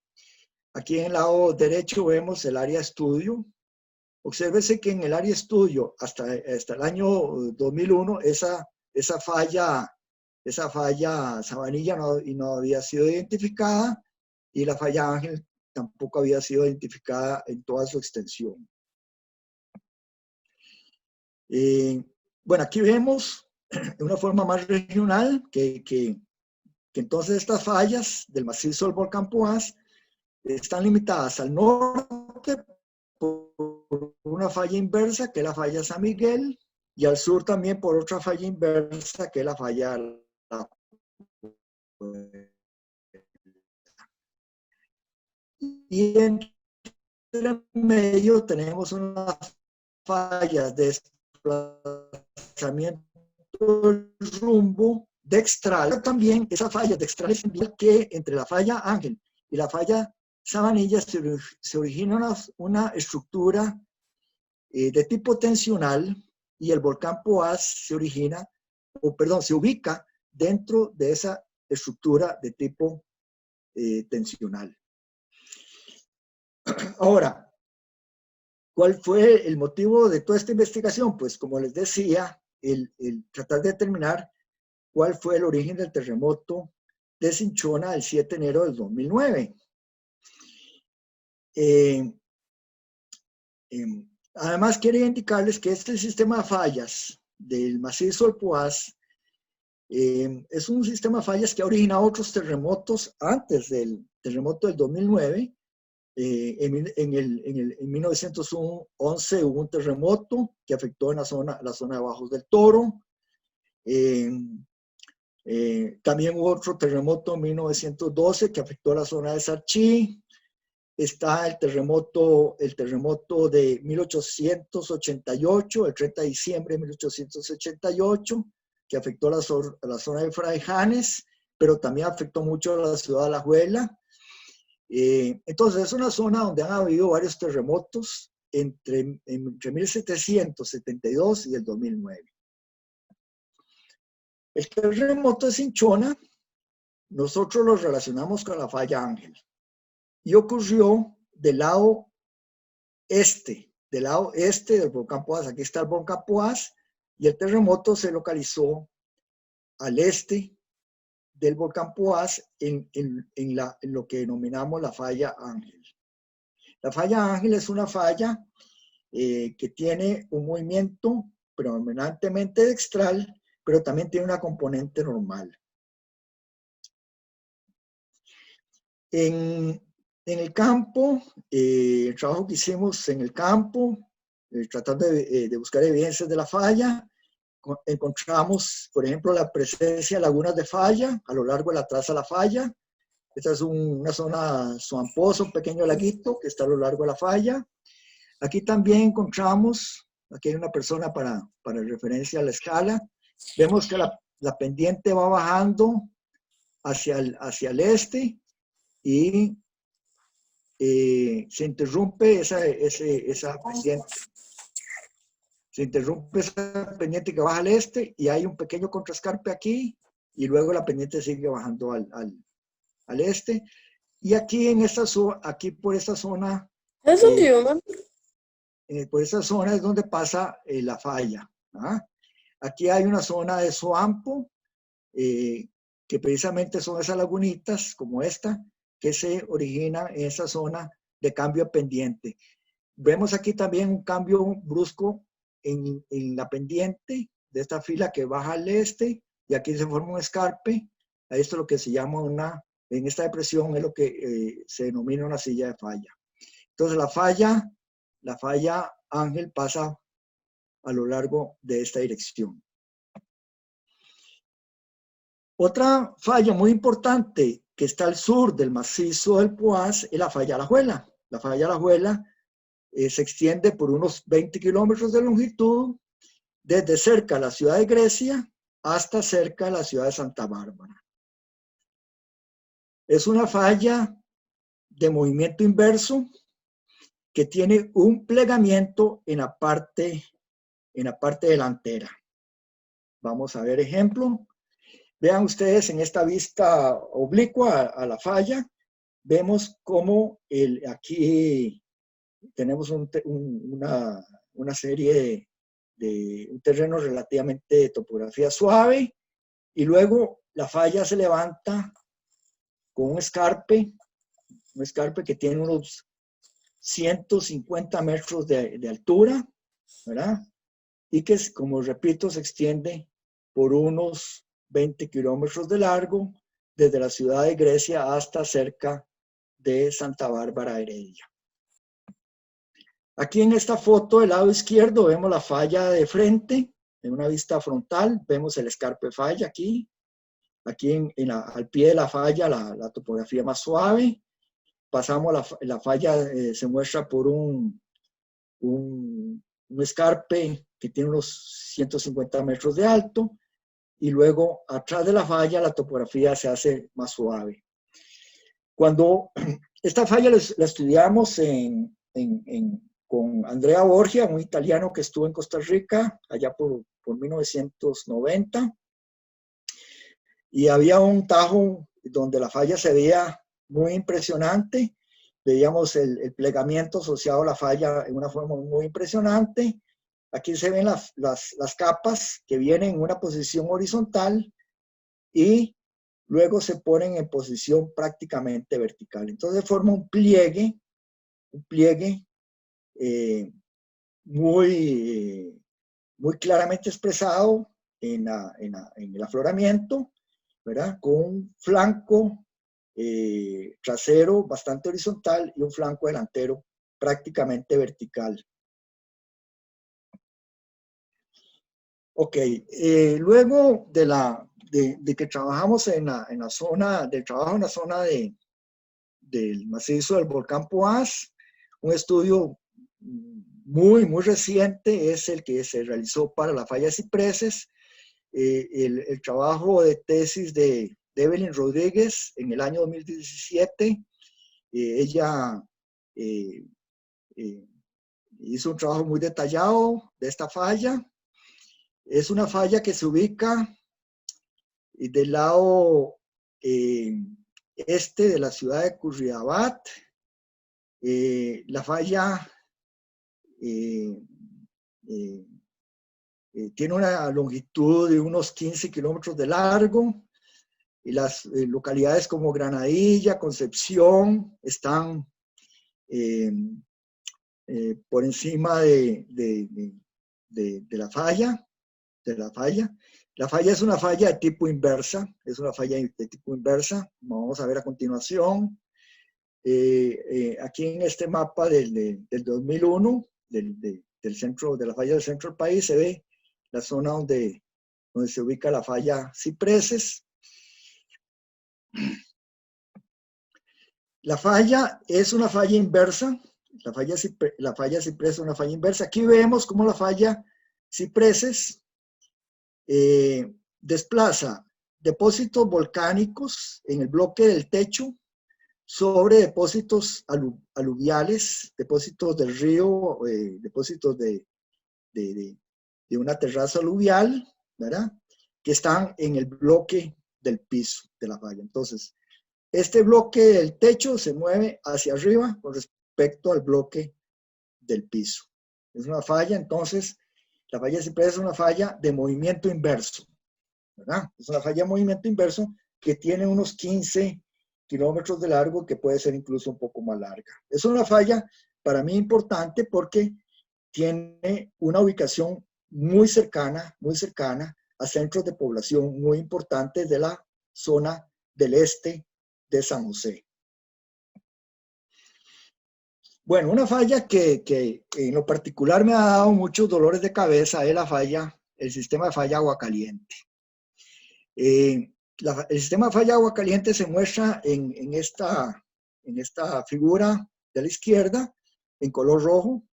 Aquí en el lado derecho vemos el área estudio. Obsérvese que en el área estudio hasta el año 2001 esa falla Sabanilla no había sido identificada, y la falla Ángel tampoco había sido identificada en toda su extensión. Bueno, aquí vemos de una forma más regional que entonces estas fallas del macizo del volcán Poás están limitadas al norte por una falla inversa, que es la falla San Miguel, y al sur también por otra falla inversa, que es la falla y en el medio tenemos unas fallas de desplazamiento del rumbo dextral. Pero también esas fallas dextrales indican que entre la falla Ángel y la falla Sabanilla se origina una estructura de tipo tensional, y el volcán Poás se ubica dentro de esa estructura de tipo tensional. Ahora, ¿cuál fue el motivo de toda esta investigación? Pues como les decía, el tratar de determinar cuál fue el origen del terremoto de Cinchona el 7 de enero del 2009. Además, quiero indicarles que este sistema de fallas del macizo del Poás es un sistema de fallas que ha originado otros terremotos antes del terremoto del 2009, En 1911 hubo un terremoto que afectó en la zona de Bajos del Toro. También hubo otro terremoto en 1912 que afectó la zona de Sarchí. Está el terremoto de 1888, el 30 de diciembre de 1888, que afectó la zona de Fraijanes, pero también afectó mucho a la ciudad de Alajuela. Entonces es una zona donde han habido varios terremotos entre 1772 y el 2009. El terremoto de Cinchona, nosotros lo relacionamos con la falla Ángel y ocurrió del lado este del volcán Poás. Aquí está el volcán Poás y el terremoto se localizó al este del volcán Poás en lo que denominamos la falla Ángel. La falla Ángel es una falla que tiene un movimiento predominantemente dextral, pero también tiene una componente normal. En el campo, el trabajo que hicimos en el campo, tratando de buscar evidencias de la falla, encontramos, por ejemplo, la presencia de lagunas de falla a lo largo de la traza de la falla. Esta es una zona swamposa, un pequeño laguito que está a lo largo de la falla. Aquí también encontramos, aquí hay una persona para referencia a la escala. Vemos que la pendiente va bajando hacia el este y se interrumpe esa pendiente. Se interrumpe esa pendiente que baja al este y hay un pequeño contrascarpe aquí y luego la pendiente sigue bajando al este. Y aquí por esta zona, por esta zona es donde pasa la falla. ¿Ah? Aquí hay una zona de Soampo, que precisamente son esas lagunitas como esta, que se origina en esa zona de cambio pendiente. Vemos aquí también un cambio brusco en la pendiente de esta fila que baja al este, y aquí se forma un escarpe. Esto es lo que se llama en esta depresión es lo que se denomina una silla de falla. Entonces la falla Ángel pasa a lo largo de esta dirección. Otra falla muy importante que está al sur del macizo del Poás es la falla Alajuela. La falla Alajuela se extiende por unos 20 kilómetros de longitud desde cerca de la ciudad de Grecia hasta cerca de la ciudad de Santa Bárbara. Es una falla de movimiento inverso que tiene un plegamiento en la parte delantera. Vamos a ver ejemplo. Vean ustedes en esta vista oblicua a la falla, vemos cómo aquí tenemos una serie de un terreno relativamente de topografía suave, y luego la falla se levanta con un escarpe que tiene unos 150 metros de altura, ¿verdad? Y que, como repito, se extiende por unos 20 kilómetros de largo desde la ciudad de Grecia hasta cerca de Santa Bárbara, Heredia. Aquí en esta foto del lado izquierdo vemos la falla de frente, en una vista frontal, vemos el escarpe falla aquí. Aquí al pie de la falla la topografía más suave. Pasamos la falla, se muestra por un escarpe que tiene unos 150 metros de alto, y luego atrás de la falla la topografía se hace más suave. Cuando esta falla la estudiamos con Andrea Borgia, un italiano que estuvo en Costa Rica allá por 1990, y había un tajo donde la falla se veía muy impresionante. Veíamos el plegamiento asociado a la falla en una forma muy impresionante. Aquí se ven las capas que vienen en una posición horizontal y luego se ponen en posición prácticamente vertical. Entonces forma un pliegue muy claramente expresado en el afloramiento, ¿verdad? Con un flanco trasero bastante horizontal y un flanco delantero prácticamente vertical. Ok, luego de que trabajamos en la zona, del trabajo en la zona del macizo del volcán Poás, un estudio muy reciente es el que se realizó para la falla de Cipreses, el trabajo de tesis de Evelyn Rodríguez en el año 2017. Ella hizo un trabajo muy detallado de esta falla. Es una falla que se ubica del lado este de la ciudad de Curridabat. La falla tiene una longitud de unos 15 kilómetros de largo y las localidades como Granadilla, Concepción están por encima de la falla. La falla es una falla de tipo inversa, vamos a ver a continuación. Aquí en este mapa del 2001, del centro, de la falla del centro del país, se ve la zona donde se ubica la falla Cipreses. La falla es una falla inversa, la falla Cipreses es una falla inversa. Aquí vemos cómo la falla Cipreses desplaza depósitos volcánicos en el bloque del techo sobre depósitos aluviales, depósitos del río, depósitos de una terraza aluvial, ¿verdad? Que están en el bloque del piso de la falla. Entonces, este bloque del techo se mueve hacia arriba con respecto al bloque del piso. Es una falla, entonces, la falla Cipreses es una falla de movimiento inverso, ¿verdad? Es una falla de movimiento inverso que tiene unos 15 kilómetros de largo, que puede ser incluso un poco más larga. Es una falla para mí importante porque tiene una ubicación muy cercana a centros de población muy importantes de la zona del este de San José. Bueno, una falla que en lo particular me ha dado muchos dolores de cabeza es el sistema de falla agua caliente. El sistema de falla agua caliente se muestra en esta figura de la izquierda, en color rojo.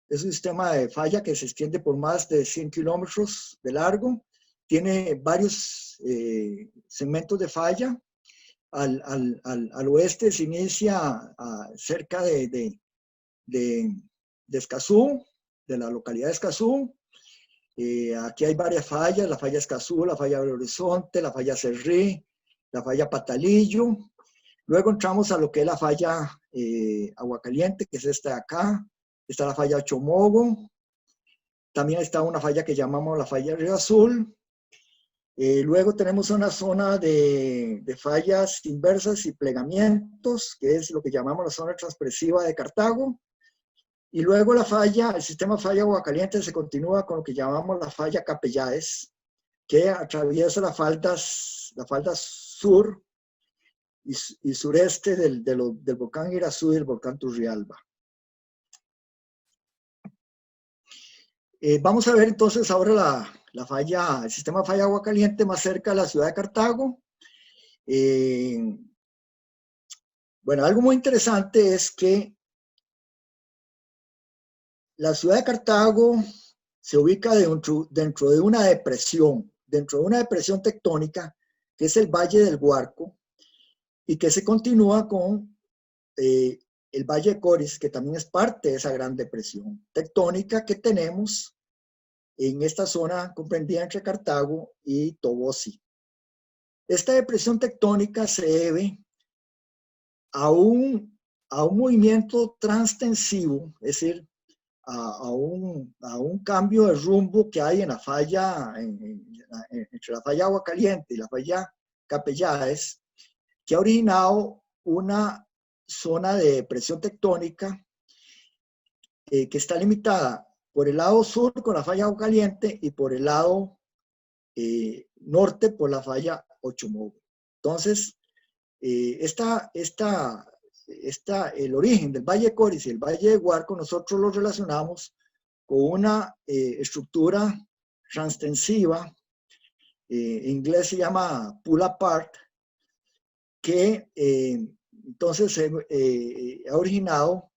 Es un sistema de falla que se extiende por más de 100 kilómetros de largo. Tiene varios segmentos de falla. Al oeste se inicia cerca de Escazú, de la localidad de Escazú. Aquí hay varias fallas, la falla Escazú, la falla del Horizonte, la falla Cerrí, la falla Patalillo. Luego entramos a lo que es la falla Agua Caliente, que es esta de acá. Está la falla Chomogo. También está una falla que llamamos la falla Río Azul. Luego tenemos una zona de fallas inversas y plegamientos, que es lo que llamamos la zona transpresiva de Cartago. Y luego el sistema falla Agua Caliente se continúa con lo que llamamos la falla Capellaes, que atraviesa la falda sur y sureste del volcán Irazú y el volcán Turrialba. Vamos a ver entonces ahora el sistema falla Agua Caliente más cerca de la ciudad de Cartago. Bueno, algo muy interesante es que la ciudad de Cartago se ubica dentro de una depresión tectónica, que es el Valle del Guarco, y que se continúa con el Valle de Coris, que también es parte de esa gran depresión tectónica que tenemos en esta zona comprendida entre Cartago y Tobosi. Esta depresión tectónica se debe a un movimiento transtensivo, es decir, a un cambio de rumbo que hay en la falla, entre la falla Agua Caliente y la falla Capellaes, que ha originado una zona de depresión tectónica que está limitada por el lado sur con la falla Agua Caliente y por el lado norte por la falla Ochomogo. Entonces, el origen del Valle de Coris y el Valle de Guarco, nosotros lo relacionamos con una estructura transtensiva, en inglés se llama pull apart, que entonces ha originado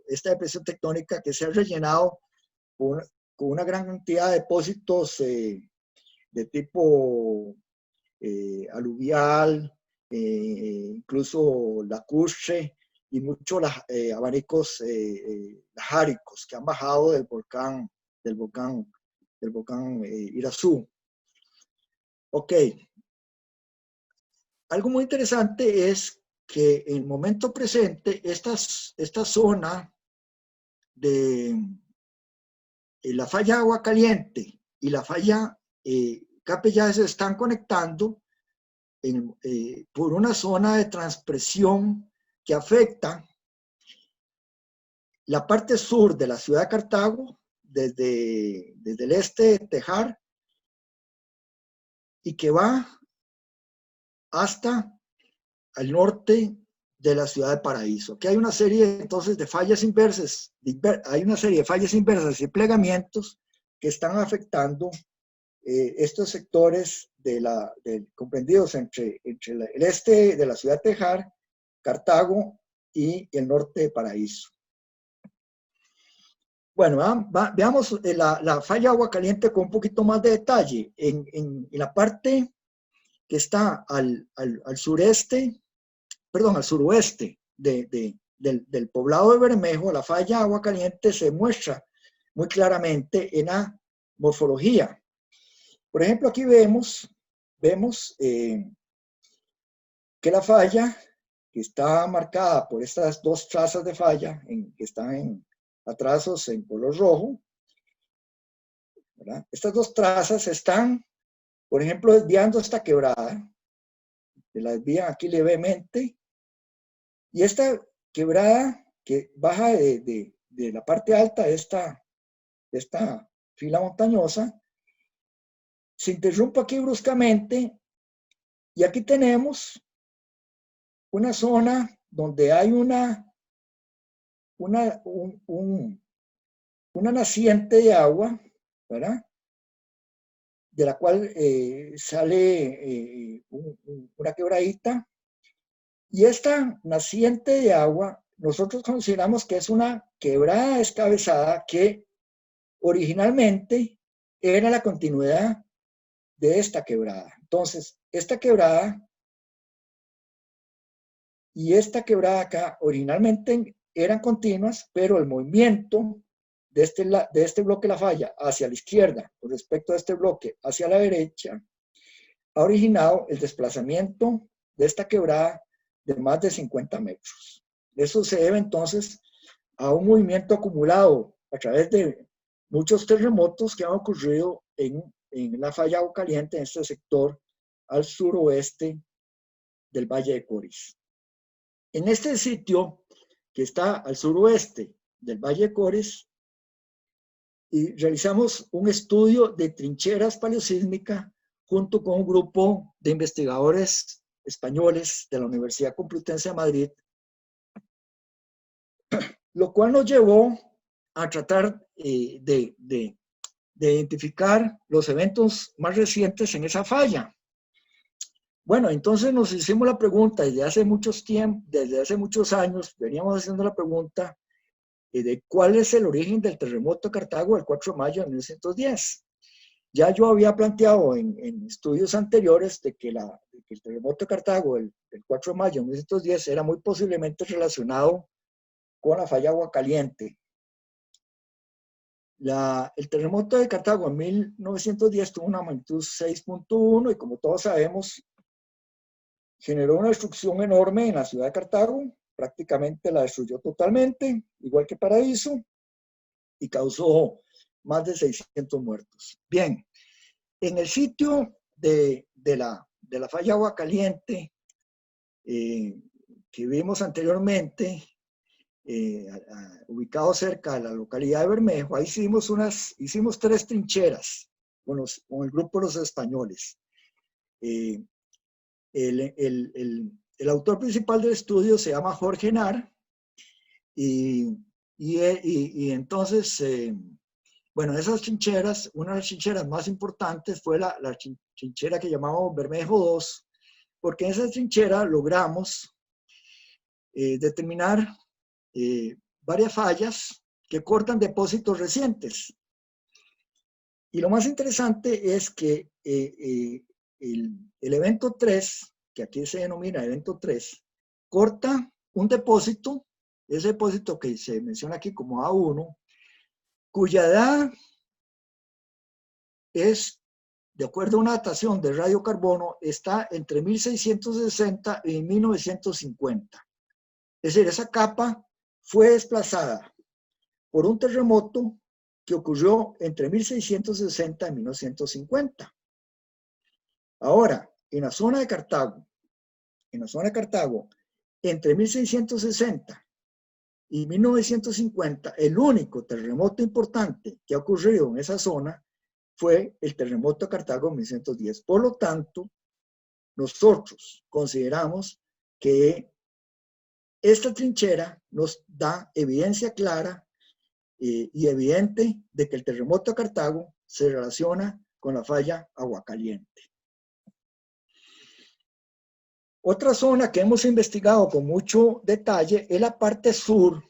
esta depresión tectónica que se ha rellenado con una gran cantidad de depósitos de tipo aluvial, incluso lacustre y muchos abanicos lajáricos que han bajado del volcán Irazú. Ok. Algo muy interesante es que en el momento presente esta zona de la falla Agua Caliente y la falla Capellán se están conectando por una zona de transpresión que afecta la parte sur de la ciudad de Cartago, desde el este de Tejar, y que va hasta al norte de la ciudad de Paraíso. Aquí hay una serie entonces de fallas inversas, hay una serie de fallas inversas y plegamientos que están afectando estos sectores comprendidos entre el este de la ciudad de Tejar, Cartago y el norte de Paraíso. Bueno, veamos la falla Agua Caliente con un poquito más de detalle. En la parte que está al suroeste del poblado de Bermejo, la falla Agua Caliente se muestra muy claramente en la morfología. Por ejemplo, aquí vemos que la falla, que está marcada por estas dos trazas de falla, que están en trazos en color rojo, ¿verdad? Estas dos trazas están, por ejemplo, desviando esta quebrada, se la desvían aquí levemente, y esta quebrada que baja de la parte alta de esta fila montañosa, se interrumpe aquí bruscamente, y aquí tenemos una zona donde hay una naciente de agua, ¿verdad? De la cual sale una quebradita, y esta naciente de agua nosotros consideramos que es una quebrada descabezada que originalmente era la continuidad de esta quebrada. Entonces, esta quebrada y esta quebrada acá originalmente eran continuas, pero el movimiento de este bloque de la falla hacia la izquierda con respecto a este bloque hacia la derecha ha originado el desplazamiento de esta quebrada de más de 50 metros. Eso se debe entonces a un movimiento acumulado a través de muchos terremotos que han ocurrido en la falla Agua Caliente, en este sector al suroeste del Valle de Coris. En este sitio que está al suroeste del Valle de Coris, y realizamos un estudio de trincheras paleosísmicas junto con un grupo de investigadores españoles de la Universidad Complutense de Madrid, lo cual nos llevó a tratar de identificar los eventos más recientes en esa falla. Bueno, entonces nos hicimos la pregunta desde hace muchos años, veníamos haciendo la pregunta de cuál es el origen del terremoto de Cartago del 4 de mayo de 1910. Ya yo había planteado en estudios anteriores de que el terremoto de Cartago del 4 de mayo de 1910 era muy posiblemente relacionado con la falla Agua Caliente. El terremoto de Cartago en 1910 tuvo una magnitud 6.1 y, como todos sabemos, generó una destrucción enorme en la ciudad de Cartago, prácticamente la destruyó totalmente, igual que Paraíso, y causó más de 600 muertos. Bien, en el sitio de la falla Agua Caliente que vimos anteriormente, ubicado cerca de la localidad de Bermejo, ahí hicimos 3 trincheras con el grupo de los españoles. El autor principal del estudio se llama Jorge Nar, y entonces, bueno, esas trincheras, una de las trincheras más importantes fue la trinchera que llamamos Bermejo 2, porque en esa trinchera logramos determinar varias fallas que cortan depósitos recientes. Y lo más interesante es que el evento 3, que aquí se denomina evento 3, corta un depósito, ese depósito que se menciona aquí como A1, cuya edad es, de acuerdo a una datación de radiocarbono, está entre 1660 y 1950. Es decir, esa capa fue desplazada por un terremoto que ocurrió entre 1660 y 1950. Ahora, en la zona de Cartago, entre 1660 y 1950, el único terremoto importante que ha ocurrido en esa zona fue el terremoto de Cartago en 1910. Por lo tanto, nosotros consideramos que esta trinchera nos da evidencia clara y evidente de que el terremoto de Cartago se relaciona con la falla Aguacaliente. Otra zona que hemos investigado con mucho detalle es la parte sur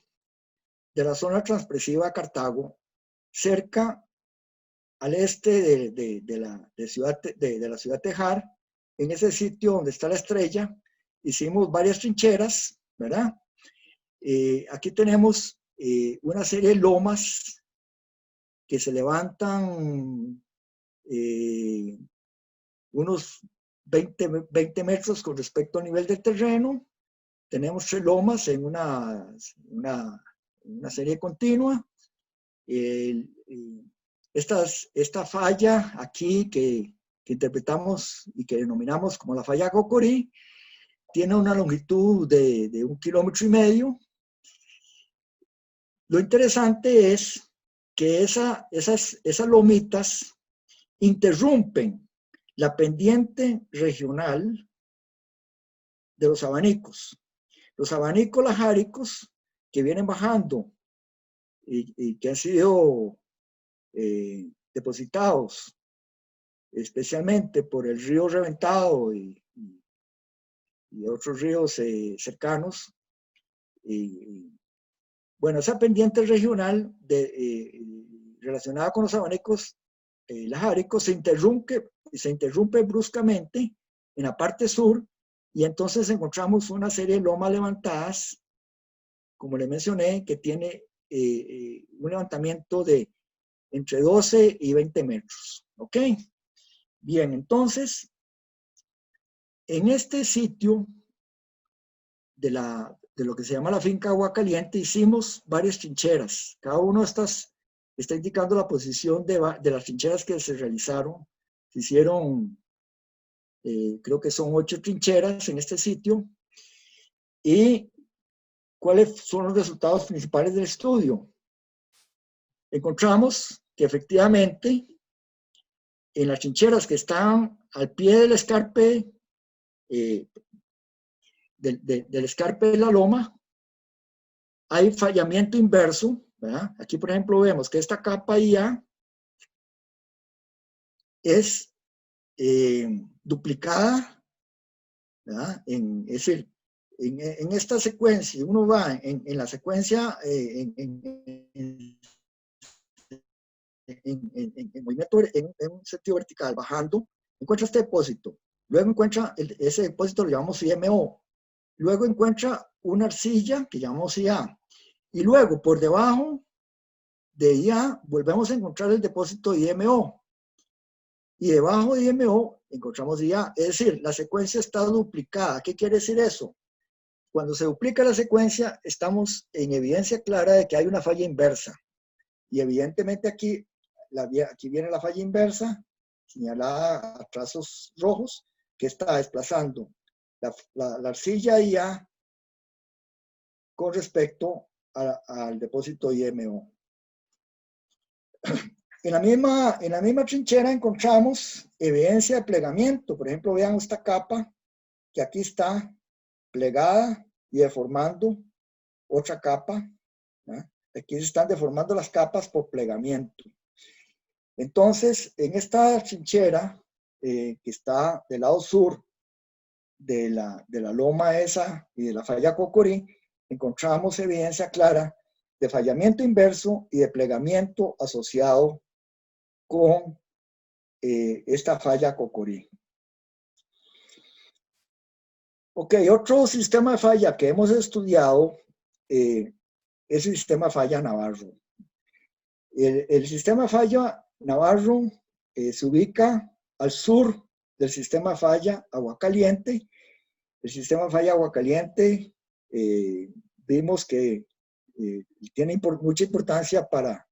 de la zona transpresiva de Cartago, cerca al este de la ciudad de Tejar. En ese sitio donde está la estrella, hicimos varias trincheras, ¿verdad? Aquí tenemos una serie de lomas que se levantan unos 20 metros con respecto al nivel del terreno. Tenemos 3 lomas en una serie continua. Esta falla aquí que interpretamos y que denominamos como la falla Cocorí, tiene una longitud de 1,5 kilómetros. Lo interesante es que esas lomitas interrumpen la pendiente regional de los abanicos. Los abanicos lajáricos que vienen bajando y que han sido depositados especialmente por el río Reventado y otros ríos cercanos. Bueno, esa pendiente regional relacionada con los abanicos lajáricos se interrumpe bruscamente en la parte sur, y entonces encontramos una serie de lomas levantadas, como le mencioné, que tiene un levantamiento de entre 12 y 20 metros. ¿Ok? Bien, entonces, en este sitio de lo que se llama la finca Aguacaliente, hicimos varias trincheras. Cada una de estas está indicando la posición de las trincheras que se realizaron. Se hicieron, creo que son 8 trincheras en este sitio. ¿Y cuáles son los resultados principales del estudio? Encontramos que efectivamente en las trincheras que están al pie del escarpe, del escarpe de la loma, hay fallamiento inverso, ¿verdad? Aquí, por ejemplo, vemos que esta capa IA es duplicada, ¿verdad? Es decir, en esta secuencia, uno va en la secuencia, en movimiento en un sentido vertical, bajando, encuentra este depósito. Luego encuentra ese depósito, lo llamamos IMO. Luego encuentra una arcilla que llamamos IA. Y luego, por debajo de IA, volvemos a encontrar el depósito IMO. Y debajo de IMO encontramos IA. Es decir, la secuencia está duplicada. ¿Qué quiere decir eso? Cuando se duplica la secuencia, estamos en evidencia clara de que hay una falla inversa. Y evidentemente aquí viene la falla inversa, señalada a trazos rojos, que está desplazando la arcilla IA con respecto al depósito IMO. En la misma trinchera encontramos evidencia de plegamiento. Por ejemplo, vean esta capa que aquí está plegada y deformando otra capa, ¿no? Aquí se están deformando las capas por plegamiento. Entonces, en esta trinchera que está del lado sur de la loma esa y de la falla Cocorí, encontramos evidencia clara de fallamiento inverso y de plegamiento asociado con esta falla Cocorí. Ok, otro sistema de falla que hemos estudiado es el sistema falla Navarro. El sistema falla Navarro se ubica al sur del sistema falla Agua Caliente. El sistema falla Agua Caliente vimos que tiene mucha importancia para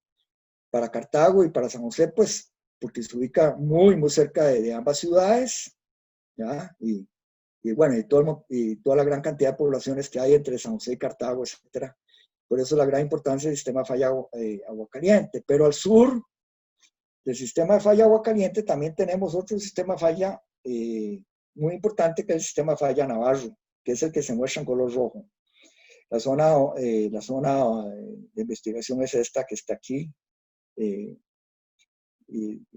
Cartago y para San José, pues porque se ubica muy cerca de ambas ciudades, ¿ya? Y bueno, y toda la gran cantidad de poblaciones que hay entre San José y Cartago, etcétera. Por eso la gran importancia del sistema falla Agua Caliente. Pero al sur del sistema de falla Agua Caliente también tenemos otro sistema falla muy importante, que es el sistema falla Navarro, que es el que se muestra en color rojo. La zona de investigación es esta que está aquí, y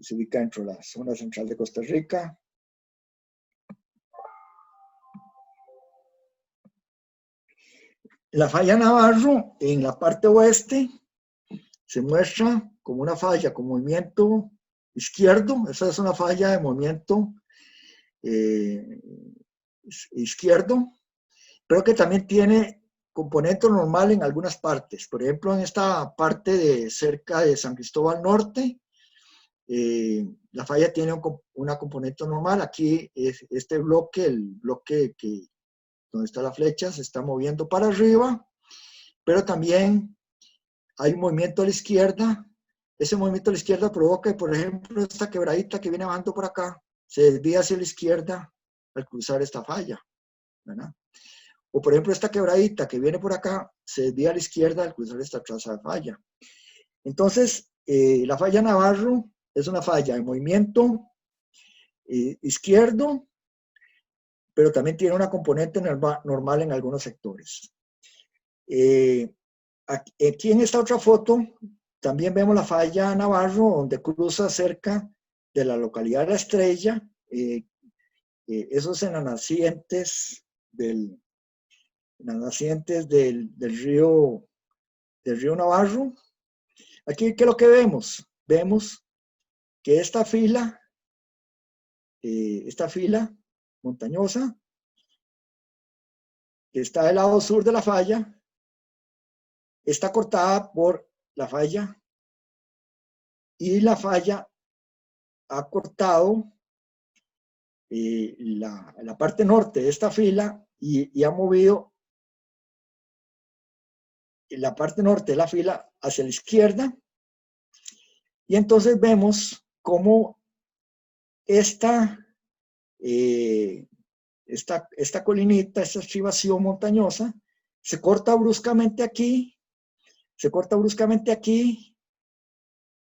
se ubica dentro de la zona central de Costa Rica. La falla Navarro, en la parte oeste, se muestra como una falla con movimiento izquierdo. Esa es una falla de movimiento izquierdo, pero que también tiene componente normal en algunas partes. Por ejemplo, en esta parte de cerca de San Cristóbal Norte, la falla tiene una componente normal. Aquí este bloque, el bloque donde está la flecha, se está moviendo para arriba, pero también hay un movimiento a la izquierda. Ese movimiento a la izquierda provoca que, por ejemplo, esta quebradita que viene bajando por acá se desvía hacia la izquierda al cruzar esta falla, ¿verdad? O, por ejemplo, esta quebradita que viene por acá se desvía a la izquierda al cruzar esta traza de falla. Entonces, la falla Navarro es una falla de movimiento izquierdo, pero también tiene una componente normal en algunos sectores. Aquí en esta otra foto también vemos la falla Navarro, donde cruza cerca de la localidad de La Estrella, esos en las nacientes del río Navarro. Aquí, ¿qué es lo que vemos? Vemos que esta fila montañosa, que está del lado sur de la falla, está cortada por la falla, y la falla ha cortado la parte norte de esta fila y ha movido la parte norte de la fila hacia la izquierda. Y entonces vemos cómo esta colinita, esta estribación montañosa, se corta bruscamente aquí,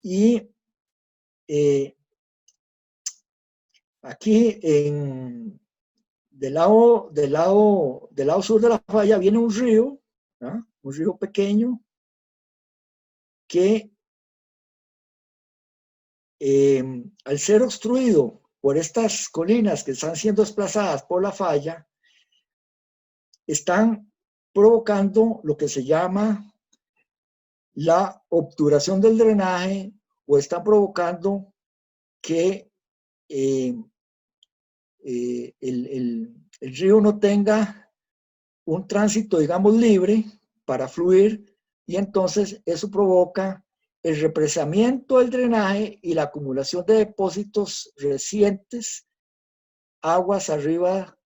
y aquí del lado sur de la falla viene un río, ¿no? Un río pequeño que al ser obstruido por estas colinas que están siendo desplazadas por la falla, están provocando lo que se llama la obturación del drenaje, o están provocando que el río no tenga un tránsito, digamos, libre para fluir, y entonces eso provoca el represamiento del drenaje y la acumulación de depósitos recientes, aguas arriba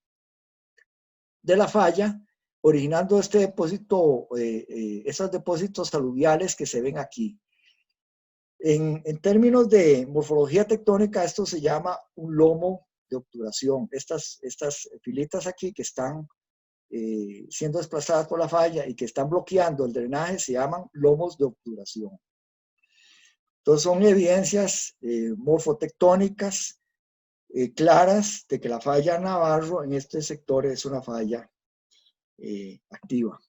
de la falla, originando este depósito, esos depósitos aluviales que se ven aquí. En términos de morfología tectónica, esto se llama un lomo de obturación. Estas filitas aquí que están siendo desplazadas por la falla y que están bloqueando el drenaje se llaman lomos de obturación. Entonces son evidencias morfotectónicas claras de que la falla Navarro en este sector es una falla activa.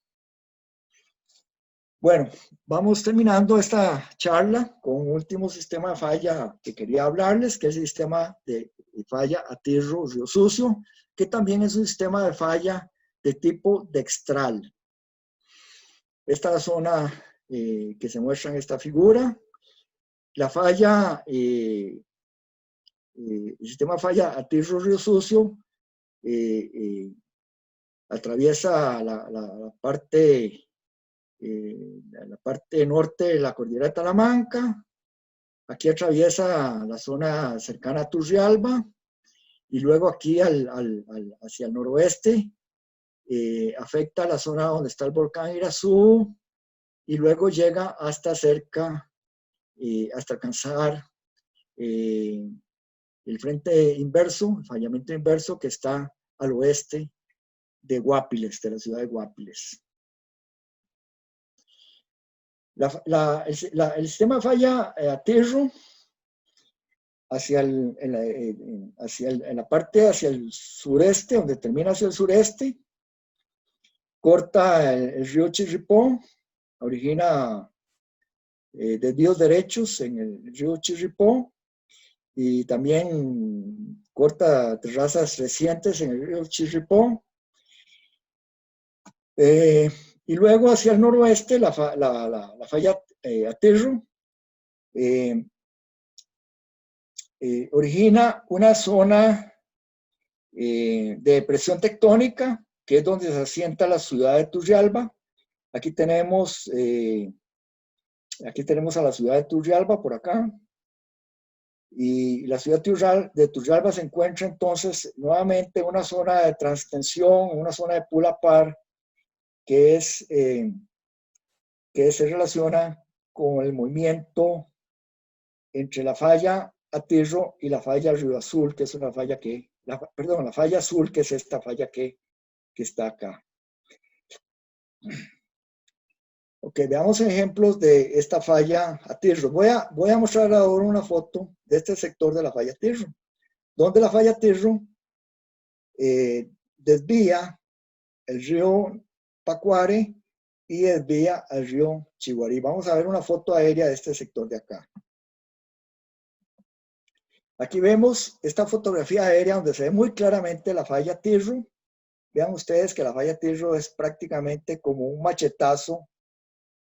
Bueno, vamos terminando esta charla con un último sistema de falla que quería hablarles, que es el sistema de falla Atirro-Río Sucio, que también es un sistema de falla de tipo dextral. Esta es la zona que se muestra en esta figura. La falla, el sistema de falla Atirro-Río Sucio atraviesa la parte norte de la cordillera de Talamanca. Aquí atraviesa la zona cercana a Turrialba y luego aquí hacia el noroeste afecta la zona donde está el volcán Irazú y luego llega hasta cerca, hasta alcanzar el frente inverso, el fallamiento inverso que está al oeste de Guapiles, de la ciudad de Guapiles. El sistema de falla Atirro en la parte hacia el sureste, donde termina hacia el sureste, corta el río Chirripó, origina desvíos derechos en el río Chirripó y también corta terrazas recientes en el río Chirripó. Y luego hacia el noroeste, la falla Atirro origina una zona de depresión tectónica, que es donde se asienta la ciudad de Turrialba. Aquí tenemos a la ciudad de Turrialba por acá. Y la ciudad de Turrialba se encuentra entonces nuevamente en una zona de transtensión, en una zona de Pulapar, que se relaciona con el movimiento entre la falla Atirro y la falla Río Azul, que es una falla la falla azul, que es esta falla que está acá. Ok, veamos ejemplos de esta falla Atirro. Voy a mostrar ahora una foto de este sector de la falla Atirro, donde la falla Atirro desvía el río Pacuare y desvía al río Chiguarí. Vamos a ver una foto aérea de este sector de acá. Aquí vemos esta fotografía aérea donde se ve muy claramente la falla Atirro. Vean ustedes que la falla Atirro es prácticamente como un machetazo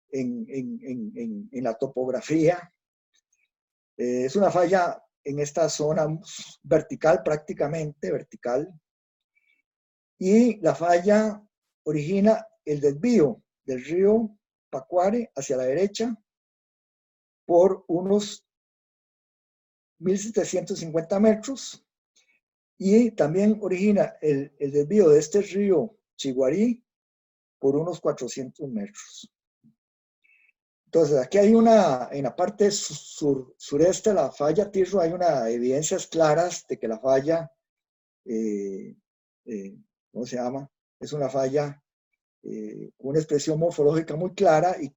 en la topografía. Es una falla en esta zona vertical, prácticamente vertical. Y la falla origina el desvío del río Pacuare hacia la derecha por unos 1.750 metros y también origina el desvío de este río Chiguarí por unos 400 metros. Entonces, aquí hay en la parte sureste de la falla Atirro hay evidencias claras de que la falla, ¿cómo se llama? Es una falla con una expresión morfológica muy clara y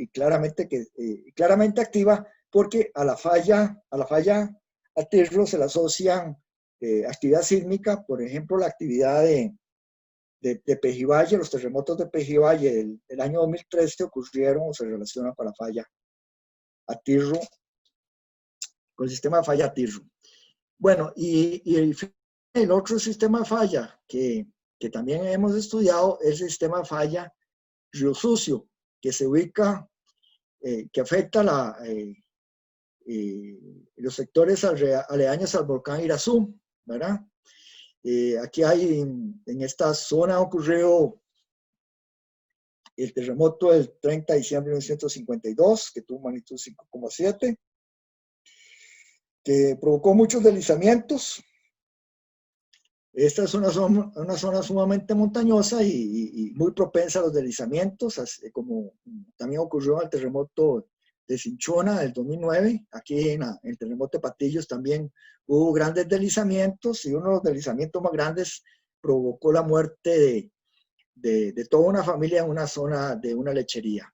claramente activa, porque a la falla Atirro se le asocian actividad sísmica, por ejemplo, la actividad de Pejivalle, los terremotos de Pejivalle el año 2013 ocurrieron o se relacionan con la falla Atirro, con el sistema de falla Atirro. Bueno, y el otro sistema de falla que también hemos estudiado es el sistema de falla Río Sucio, que se ubica, que afecta los sectores aledaños al volcán Irazú, ¿verdad? Aquí en esta zona ocurrió el terremoto del 30 de diciembre de 1952, que tuvo magnitud 5,7, que provocó muchos deslizamientos. Esta es una zona sumamente montañosa y muy propensa a los deslizamientos, como también ocurrió en el terremoto de Cinchona del 2009. Aquí en el terremoto de Patillos también hubo grandes deslizamientos y uno de los deslizamientos más grandes provocó la muerte de toda una familia en una zona de una lechería.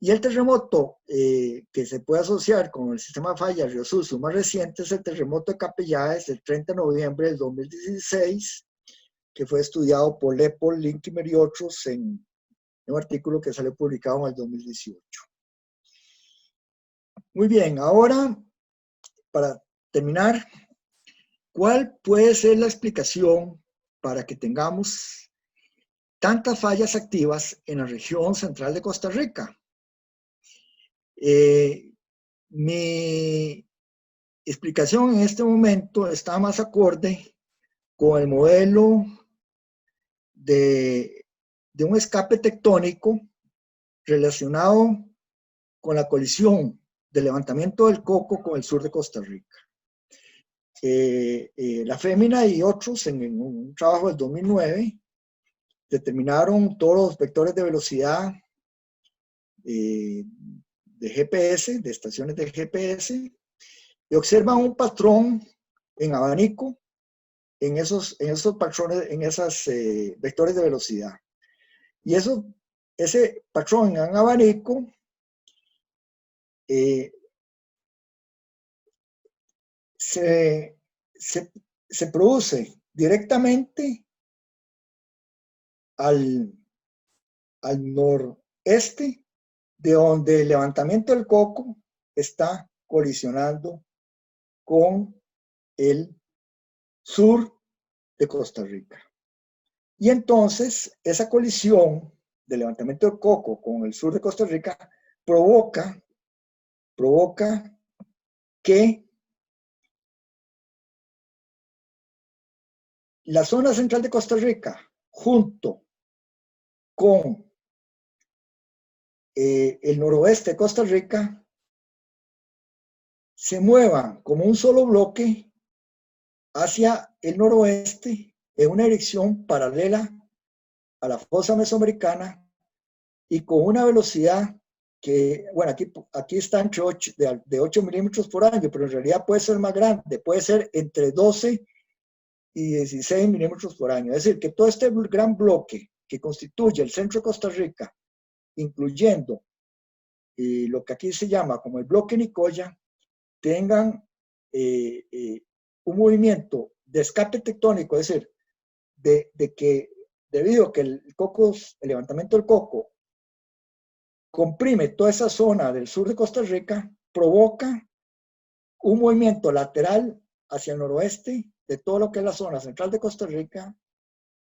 Y el terremoto que se puede asociar con el sistema de fallas Río Sucio más reciente es el terremoto de Capellares del 30 de noviembre del 2016, que fue estudiado por Leopold, Linkimer y otros en un artículo que salió publicado en el 2018. Muy bien, ahora, para terminar, ¿cuál puede ser la explicación para que tengamos tantas fallas activas en la región central de Costa Rica? Mi explicación en este momento está más acorde con el modelo de un escape tectónico relacionado con la colisión del levantamiento del Coco con el sur de Costa Rica. La Fémina y otros en un trabajo del 2009 determinaron todos los vectores de velocidad de GPS, de estaciones de GPS, y observan un patrón en abanico en esos patrones, en esos vectores de velocidad. Y ese patrón en abanico se produce directamente al noreste, de donde el levantamiento del Coco está colisionando con el sur de Costa Rica. Y entonces esa colisión del levantamiento del Coco con el sur de Costa Rica provoca que la zona central de Costa Rica, junto con el noroeste de Costa Rica, se muevan como un solo bloque hacia el noroeste en una dirección paralela a la fosa mesoamericana y con una velocidad que, bueno, aquí está entre 8 milímetros por año, pero en realidad puede ser más grande, puede ser entre 12 y 16 milímetros por año. Es decir, que todo este gran bloque que constituye el centro de Costa Rica, incluyendo lo que aquí se llama como el bloque Nicoya, tengan un movimiento de escape tectónico, es decir, de que debido a que el levantamiento del Coco comprime toda esa zona del sur de Costa Rica, provoca un movimiento lateral hacia el noroeste de todo lo que es la zona central de Costa Rica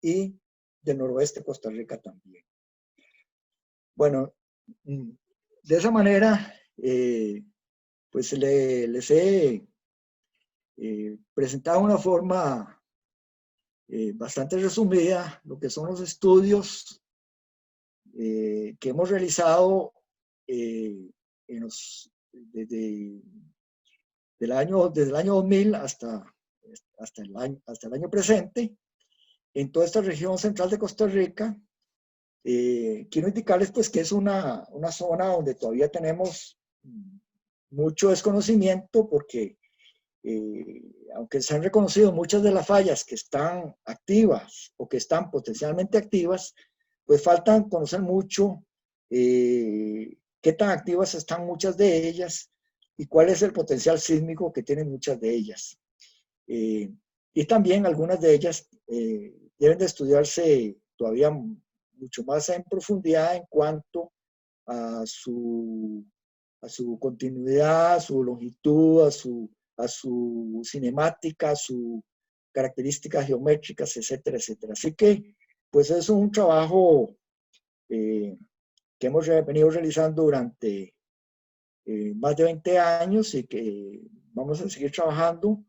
y del noroeste de Costa Rica también. Bueno, de esa manera, pues les he presentado una forma bastante resumida lo que son los estudios que hemos realizado desde el año 2000 hasta el año presente, en toda esta región central de Costa Rica. Quiero indicarles pues que es una zona donde todavía tenemos mucho desconocimiento porque aunque se han reconocido muchas de las fallas que están activas o que están potencialmente activas, pues faltan conocer mucho qué tan activas están muchas de ellas y cuál es el potencial sísmico que tienen muchas de ellas. Y también algunas de ellas deben de estudiarse todavía mucho más en profundidad en cuanto a su continuidad, a su longitud, a su cinemática, a sus características geométricas, etcétera, etcétera. Así que, pues es un trabajo que hemos venido realizando durante más de 20 años y que vamos a seguir trabajando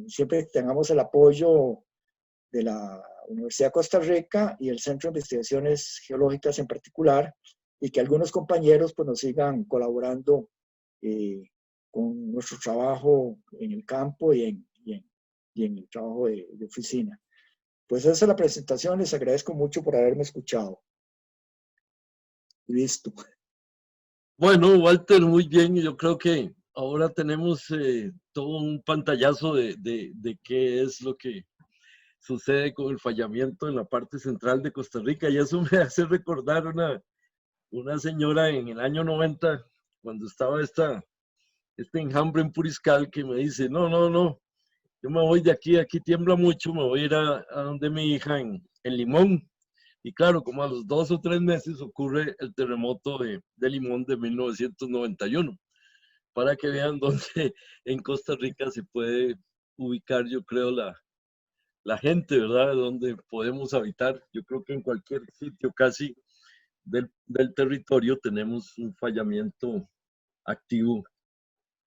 siempre que tengamos el apoyo de la Universidad de Costa Rica y el Centro de Investigaciones Geológicas en particular, y que algunos compañeros pues, nos sigan colaborando con nuestro trabajo en el campo y en el trabajo de oficina. Pues esa es la presentación, les agradezco mucho por haberme escuchado. Listo. Bueno, Walter, muy bien. Yo creo que ahora tenemos todo un pantallazo de qué es lo que sucede con el fallamiento en la parte central de Costa Rica, y eso me hace recordar una señora en el año 90, cuando estaba este enjambre en Puriscal, que me dice, no, yo me voy de aquí tiembla mucho, me voy a ir a donde mi hija en Limón. Y claro, como a los 2 o 3 meses ocurre el terremoto de Limón de 1991, para que vean dónde en Costa Rica se puede ubicar, yo creo, la gente, ¿verdad? Donde podemos habitar. Yo creo que en cualquier sitio casi del territorio tenemos un fallamiento activo,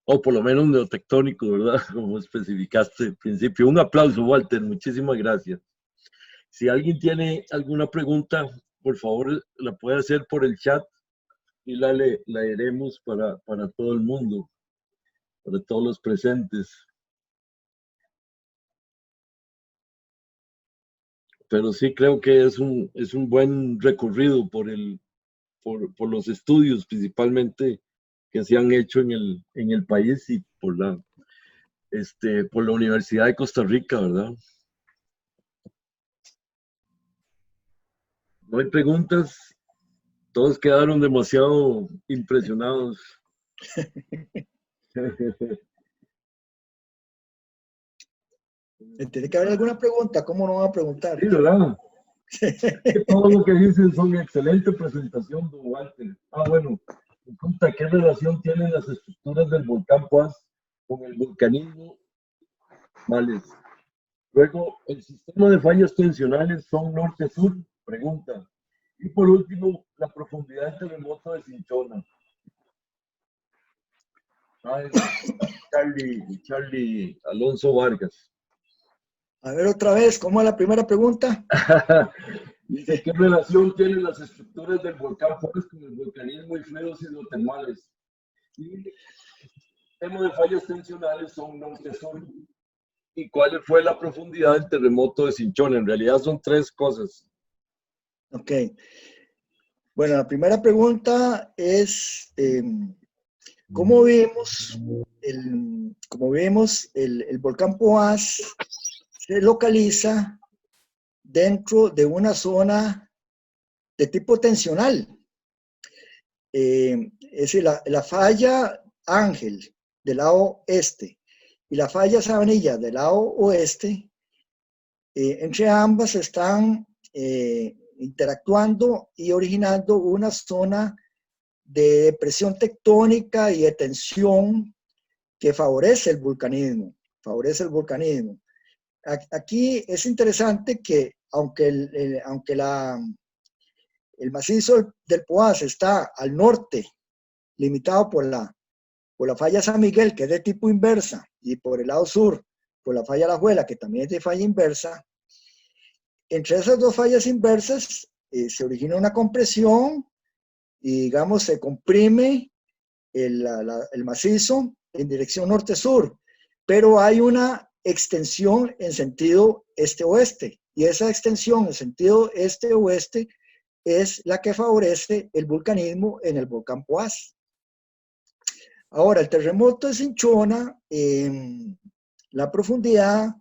o por lo menos neotectónico, ¿verdad? Como especificaste al principio. Un aplauso, Walter, muchísimas gracias. Si alguien tiene alguna pregunta, por favor, la puede hacer por el chat y la leeremos para todo el mundo, para todos los presentes. Pero sí creo que es un buen recorrido por los estudios principalmente que se han hecho en el país y por la Universidad de Costa Rica, ¿verdad? No hay preguntas, todos quedaron demasiado impresionados. Tiene que haber alguna pregunta, ¿cómo no van a preguntar? Sí, ¿verdad? Todo lo que dicen son excelente presentación, don Walter. Bueno, pregunta, ¿qué relación tienen las estructuras del volcán Poás con el volcanismo Males? Luego, ¿el sistema de fallas tensionales son norte-sur? Pregunta. Y por último, la profundidad del terremoto de Cinchona. Charlie Alonso Vargas. A ver otra vez, ¿cómo es la primera pregunta? Dice, ¿qué relación tienen las estructuras del volcán Poás con el volcanismo y fluidos hidrotermales? Y el sistema de fallas tensionales son norte-sur. ¿Y cuál fue la profundidad del terremoto de Cinchona? En realidad son 3 cosas. Ok. Bueno, la primera pregunta es, ¿cómo vemos el volcán Poás se localiza dentro de una zona de tipo tensional? Es decir, la falla Ángel del lado este y la falla Sabanilla del lado oeste, entre ambas están interactuando y originando una zona de presión tectónica y de tensión que favorece el vulcanismo. Aquí es interesante que aunque el macizo del Poás está al norte, limitado por la falla San Miguel, que es de tipo inversa, y por el lado sur, por la falla La Juela, que también es de falla inversa, entre esas dos fallas inversas se origina una compresión y, digamos, se comprime el macizo en dirección norte-sur, pero hay una extensión en sentido este-oeste, y esa extensión en sentido este-oeste es la que favorece el vulcanismo en el volcán Poás. Ahora, el terremoto de Cinchona, la profundidad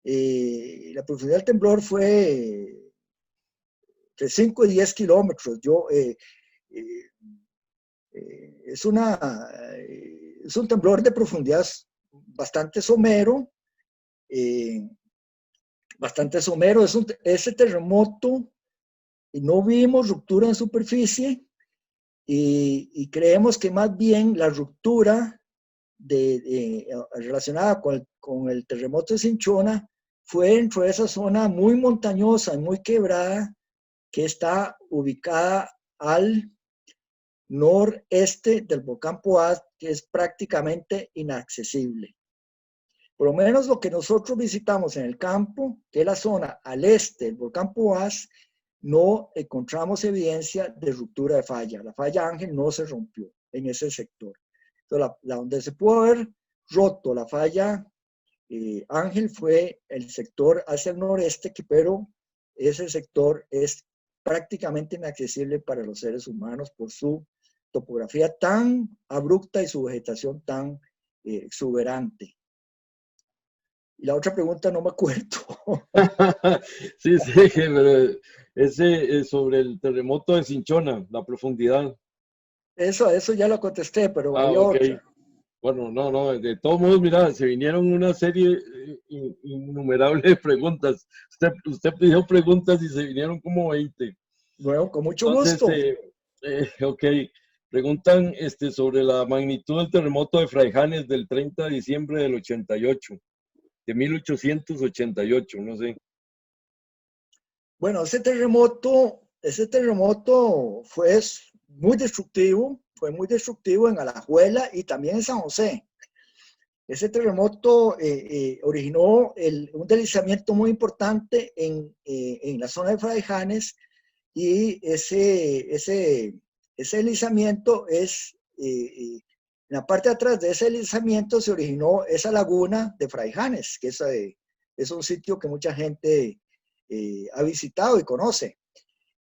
del temblor fue entre 5 y 10 kilómetros. Es un temblor de profundidad bastante somero. Ese terremoto, no vimos ruptura en superficie y creemos que más bien la ruptura relacionada con el terremoto de Cinchona fue dentro de esa zona muy montañosa y muy quebrada que está ubicada al noreste del volcán Poás, que es prácticamente inaccesible. Por lo menos lo que nosotros visitamos en el campo, que es la zona al este del volcán Poás, no encontramos evidencia de ruptura de falla. La falla Ángel no se rompió en ese sector. Entonces, donde se pudo haber roto la falla Ángel fue el sector hacia el noreste, pero ese sector es prácticamente inaccesible para los seres humanos por su topografía tan abrupta y su vegetación tan exuberante. Y la otra pregunta no me acuerdo. Sí, pero Ese es sobre el terremoto de Cinchona, la profundidad. Eso ya lo contesté, pero Ah, había ok. otra. Bueno, no, no, de todos modos, mira, se vinieron una serie innumerable de preguntas. Usted pidió preguntas y se vinieron como 20. Bueno, con mucho Entonces, gusto. ok, preguntan sobre la magnitud del terremoto de Fraijanes del 30 de diciembre del 88, de 1888, no sé. Bueno, ese terremoto fue muy destructivo en Alajuela y también en San José. Ese terremoto originó un deslizamiento muy importante en la zona de Fraijanes y ese deslizamiento en la parte de atrás de ese deslizamiento se originó esa laguna de Fraijanes, que es un sitio que mucha gente ha visitado y conoce.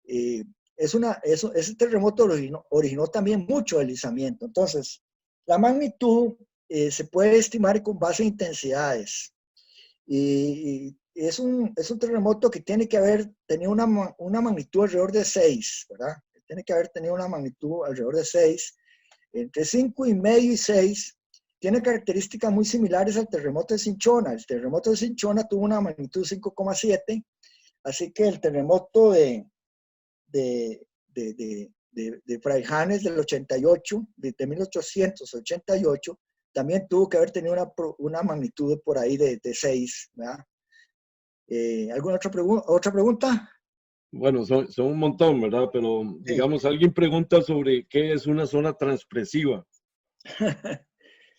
Eh, ese terremoto originó también mucho deslizamiento. Entonces, la magnitud se puede estimar con base a intensidades. Y es un terremoto que tiene que haber tenido una magnitud alrededor de 6, ¿verdad? Tiene que haber tenido una magnitud alrededor de 6, entre 5,5 y 6. Tiene características muy similares al terremoto de Cinchona. El terremoto de Cinchona tuvo una magnitud 5,7, así que el terremoto de Fraijanes del 88, de 1888, también tuvo que haber tenido una magnitud por ahí de 6, ¿verdad? ¿Alguna otra pregunta? Bueno, son un montón, ¿verdad? Pero Sí. digamos, alguien pregunta sobre qué es una zona transpresiva.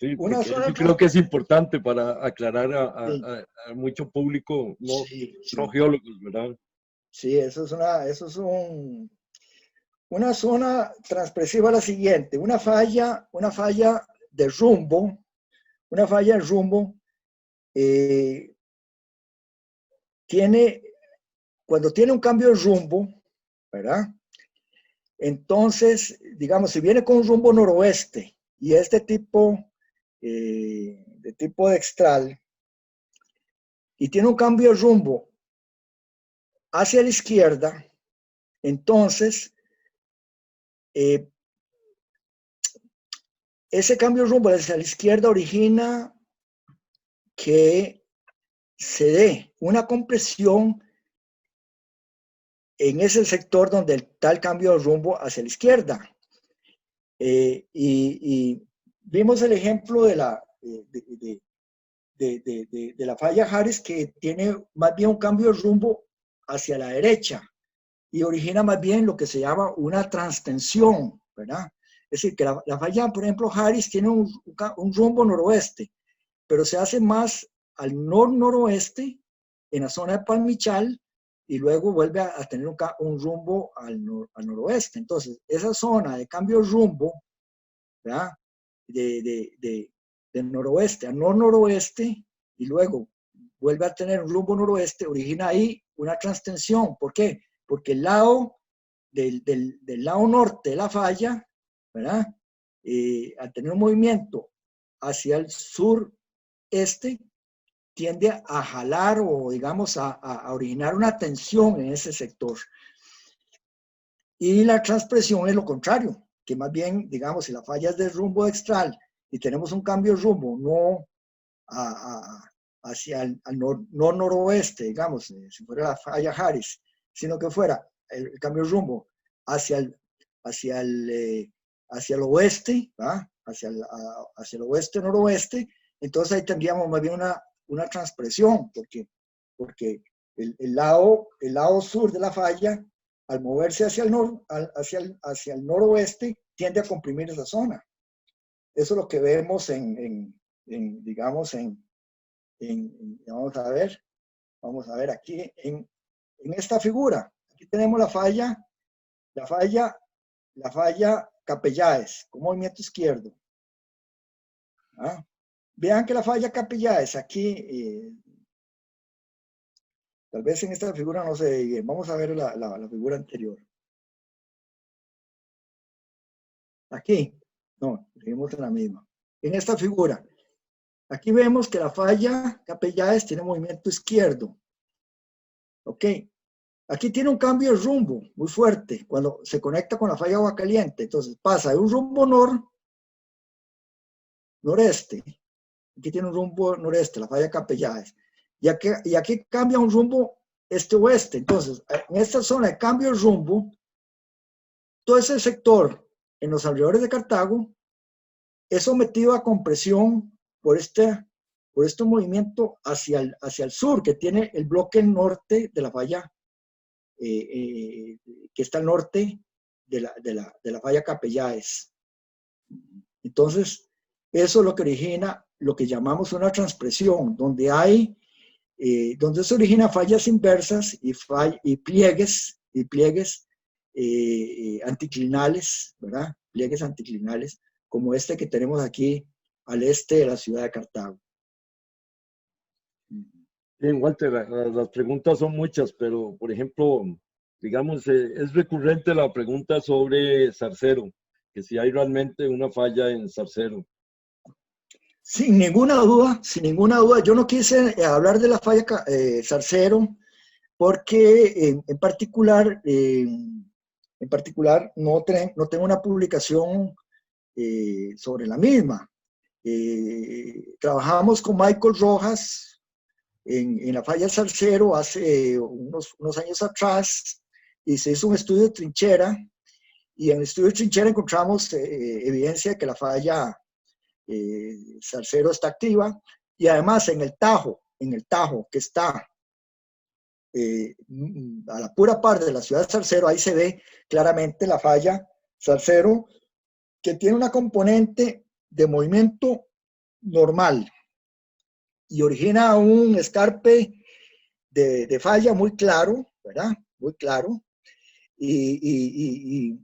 Sí, Una porque zona eso creo que es importante para aclarar sí, a mucho público, sí, no sí, geólogos, ¿verdad? sí, una zona transpresiva la siguiente, una falla de rumbo, una falla de rumbo eh, tiene, cuando tiene un cambio de rumbo, ¿verdad? Entonces, digamos, si viene con un rumbo noroeste y es de tipo dextral y tiene un cambio de rumbo hacia la izquierda, entonces eh, ese cambio de rumbo hacia la izquierda origina que se dé una compresión en ese sector donde está el cambio de rumbo hacia la izquierda. Y vimos el ejemplo de la falla Harris, que tiene más bien un cambio de rumbo hacia la derecha y origina más bien lo que se llama una transtensión, ¿verdad? Es decir, que la falla, por ejemplo, Harris tiene un rumbo noroeste, pero se hace más al noroeste, en la zona de Palmichal, y luego vuelve a tener un rumbo al noroeste. Entonces, esa zona de cambio de rumbo, ¿verdad? De noroeste a noroeste, y luego vuelve a tener un rumbo noroeste, origina ahí una transtensión. ¿Por qué? Porque el lado del lado norte de la falla, ¿verdad? Al tener un movimiento hacia el sureste, tiende a jalar o, digamos, a originar una tensión en ese sector. Y la transpresión es lo contrario, que más bien, digamos, si la falla es de rumbo dextral y tenemos un cambio de rumbo, no hacia el noroeste, digamos, si fuera la falla Harris, sino que fuera el cambio de rumbo hacia hacia hacia el oeste, ¿va? Hacia el oeste-noroeste, entonces ahí tendríamos más bien una transpresión, porque el lado sur de la falla, al moverse hacia el noroeste, tiende a comprimir esa zona. Eso es lo que vemos digamos, vamos a ver aquí en esta figura. Aquí tenemos la falla, la falla Capelláes, con movimiento izquierdo. ¿Ah? Vean que la falla Capelláes aquí, tal vez en esta figura no se ve bien. Vamos a ver la figura anterior. Aquí, no, seguimos en la misma. En esta figura, aquí vemos que la falla Capelláes tiene movimiento izquierdo. ¿Ok? Aquí tiene un cambio de rumbo muy fuerte cuando se conecta con la falla Agua Caliente. Entonces pasa de un rumbo noreste. Aquí tiene un rumbo noreste, la falla Capellades. Y aquí cambia un rumbo este-oeste. Entonces, en esta zona de cambio de rumbo, todo ese sector en los alrededores de Cartago es sometido a compresión por este movimiento hacia el sur, que tiene el bloque norte de la falla, que está al norte de la falla Capellades. Entonces, eso es lo que origina lo que llamamos una transpresión, donde se origina fallas inversas y pliegues anticlinales, ¿verdad? Pliegues anticlinales, como este que tenemos aquí al este de la ciudad de Cartago. Bien, Walter, las preguntas son muchas, pero por ejemplo, digamos, es recurrente la pregunta sobre Zarcero, que si hay realmente una falla en Zarcero. Sin ninguna duda, yo no quise hablar de la falla Zarcero porque en particular no tengo una publicación sobre la misma. Trabajamos con Michael Rojas en la falla Zarcero hace unos años atrás y se hizo un estudio de trinchera, y en el estudio de trinchera encontramos evidencia de que la falla Zarcero está activa, y además en el Tajo que está a la pura par de la ciudad de Zarcero, ahí se ve claramente la falla Zarcero, que tiene una componente de movimiento normal y origina un escarpe de falla muy claro, ¿verdad? Muy claro. Y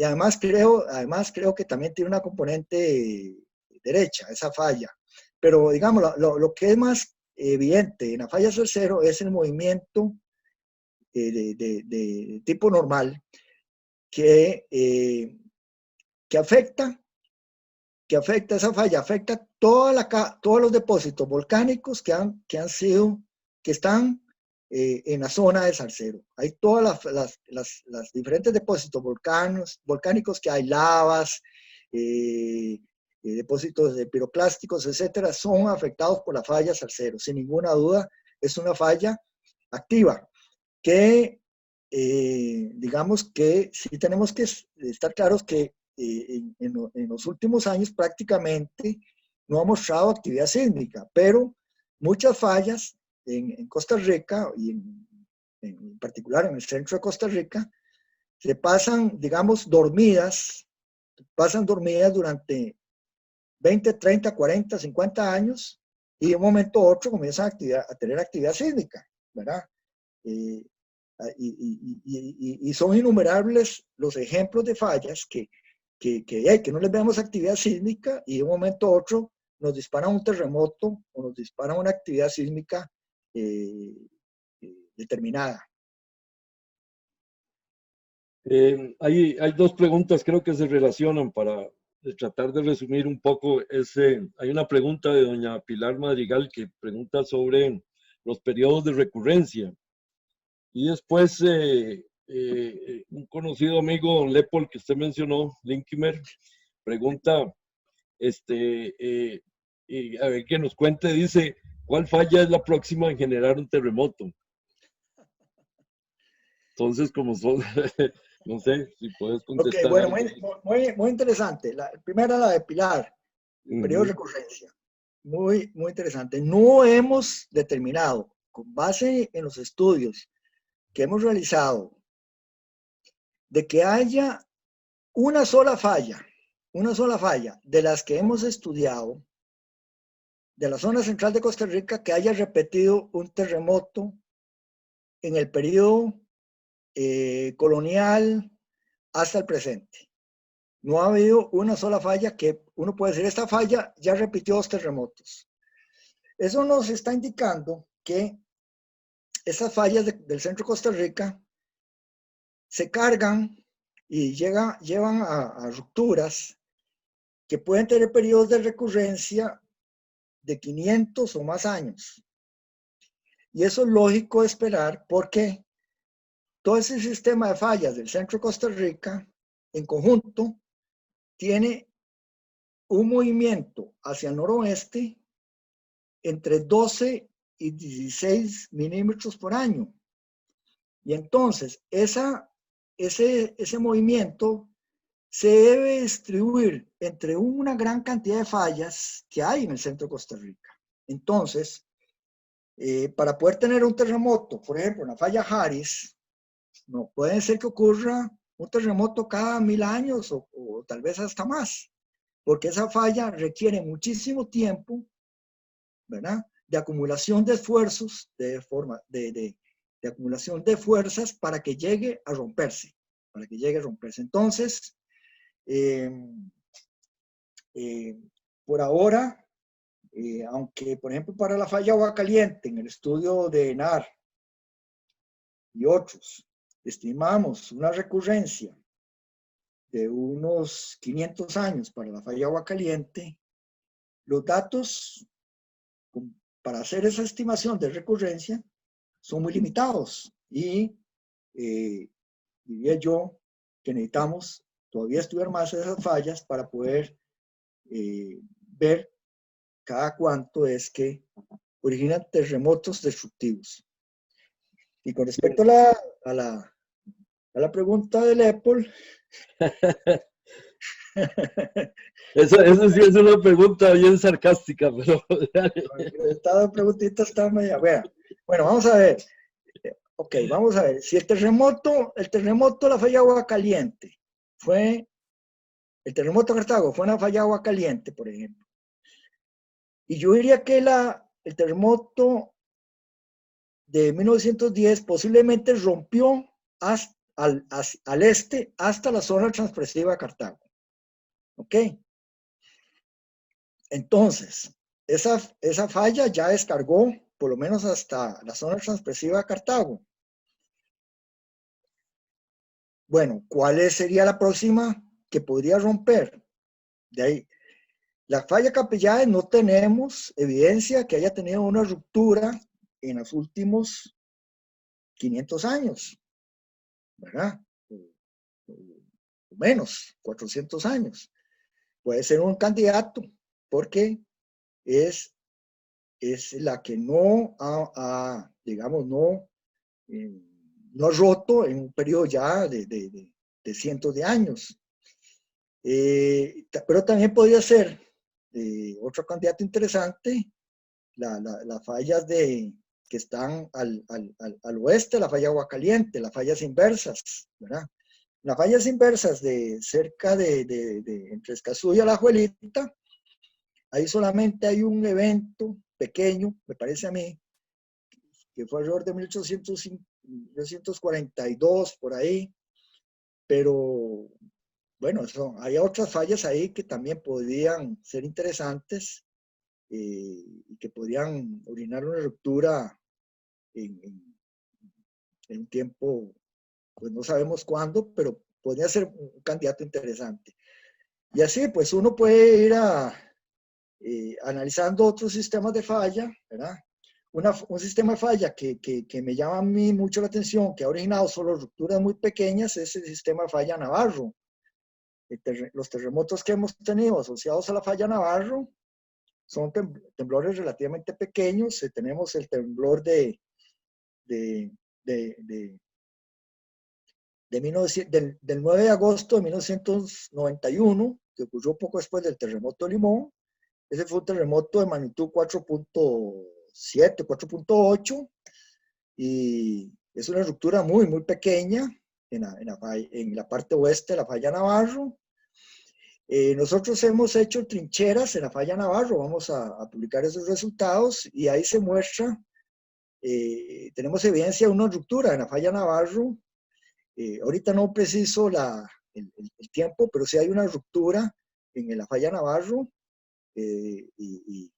además creo que también tiene una componente derecha, esa falla. Pero digamos, lo que es más evidente en la falla Zarcero es el movimiento de tipo normal que afecta esa falla, afecta todos los depósitos volcánicos que están en la zona de Zarcero. Hay todas las diferentes depósitos volcánicos que hay, lavas, depósitos de piroclásticos, etcétera, son afectados por la falla Zarcero. Sin ninguna duda, es una falla activa que, digamos que sí tenemos que estar claros que en los últimos años prácticamente no ha mostrado actividad sísmica, pero muchas fallas en Costa Rica y en particular en el centro de Costa Rica se pasan, digamos, dormidas durante 20, 30, 40, 50 años, y de un momento a otro comienzan a tener actividad sísmica, ¿verdad? Y son innumerables los ejemplos de fallas que no les veamos actividad sísmica y de un momento a otro nos disparan un terremoto o nos disparan una actividad sísmica determinada. Hay dos preguntas, creo que se relacionan para tratar de resumir un poco. Hay una pregunta de doña Pilar Madrigal que pregunta sobre los periodos de recurrencia. Y después un conocido amigo, don Lepol, que usted mencionó, Linkimer, pregunta, a ver que nos cuente, dice, ¿cuál falla es la próxima en generar un terremoto? Entonces, como son, no sé si puedes contestar. Ok, bueno, muy interesante. La primera, la de Pilar, periodo de recurrencia. Muy interesante. No hemos determinado, con base en los estudios que hemos realizado, de que haya una sola falla de las que hemos estudiado de la zona central de Costa Rica que haya repetido un terremoto en el periodo colonial hasta el presente. No ha habido una sola falla que uno puede decir, esta falla ya repitió 2 terremotos. Eso nos está indicando que esas fallas del centro de Costa Rica se cargan y llevan a rupturas que pueden tener periodos de recurrencia de 500 o más años. Y eso es lógico de esperar porque todo ese sistema de fallas del centro de Costa Rica, en conjunto, tiene un movimiento hacia el noroeste entre 12 y 16 milímetros por año. Y entonces, ese movimiento se debe distribuir entre una gran cantidad de fallas que hay en el centro de Costa Rica. Entonces, para poder tener un terremoto, por ejemplo, en la falla Harris, no puede ser que ocurra un terremoto cada 1000 años o tal vez hasta más, porque esa falla requiere muchísimo tiempo, ¿verdad? De acumulación de esfuerzos, de acumulación de fuerzas para que llegue a romperse, Entonces, por ahora, aunque por ejemplo para la falla Agua Caliente, en el estudio de NAR y otros, estimamos una recurrencia de unos 500 años para la falla Agua Caliente, los datos para hacer esa estimación de recurrencia son muy limitados y diría yo que necesitamos todavía estudiar más esas fallas para poder ver cada cuánto es que originan terremotos destructivos. Y con respecto a la pregunta del Apple, Eso sí es una pregunta bien sarcástica, pero... esta preguntita está media. Bueno, vamos a ver. Ok, vamos a ver. Si el terremoto de la falla Agua Caliente fue, el terremoto de Cartago fue una falla Agua Caliente, por ejemplo. Y yo diría que el terremoto de 1910 posiblemente rompió al este hasta la zona transpresiva de Cartago. ¿Ok? Entonces, esa falla ya descargó por lo menos hasta la zona transpresiva de Cartago. Bueno, ¿cuál sería la próxima que podría romper? De ahí, la falla Capellanes no tenemos evidencia que haya tenido una ruptura en los últimos 500 años, ¿verdad? O menos, 400 años. Puede ser un candidato porque es la que no digamos, no ha roto en un periodo ya de cientos de años. Pero también podría ser otro candidato interesante, las fallas que están al oeste, la falla Agua Caliente, las fallas inversas, ¿verdad? Las fallas inversas de cerca entre Escazú y Alajuelita, ahí solamente hay un evento pequeño, me parece a mí, que fue alrededor de 1842, por ahí, pero bueno, hay otras fallas ahí que también podrían ser interesantes y que podrían originar una ruptura en un tiempo, pues no sabemos cuándo, pero podría ser un candidato interesante. Y así, pues uno puede ir analizando otros sistemas de falla, ¿verdad? Un sistema de falla que me llama a mí mucho la atención, que ha originado solo rupturas muy pequeñas, es el sistema de falla Navarro. Los terremotos que hemos tenido asociados a la falla Navarro son temblores relativamente pequeños. Tenemos el temblor del 9 de agosto de 1991, que ocurrió poco después del terremoto de Limón. Ese fue un terremoto de magnitud 4.7, 4.8, y es una ruptura muy, muy pequeña en la parte oeste de la falla Navarro. Nosotros hemos hecho trincheras en la falla Navarro, vamos a publicar esos resultados, y ahí se muestra, tenemos evidencia de una ruptura en la falla Navarro. Ahorita no preciso el tiempo, pero sí hay una ruptura en la falla Navarro, y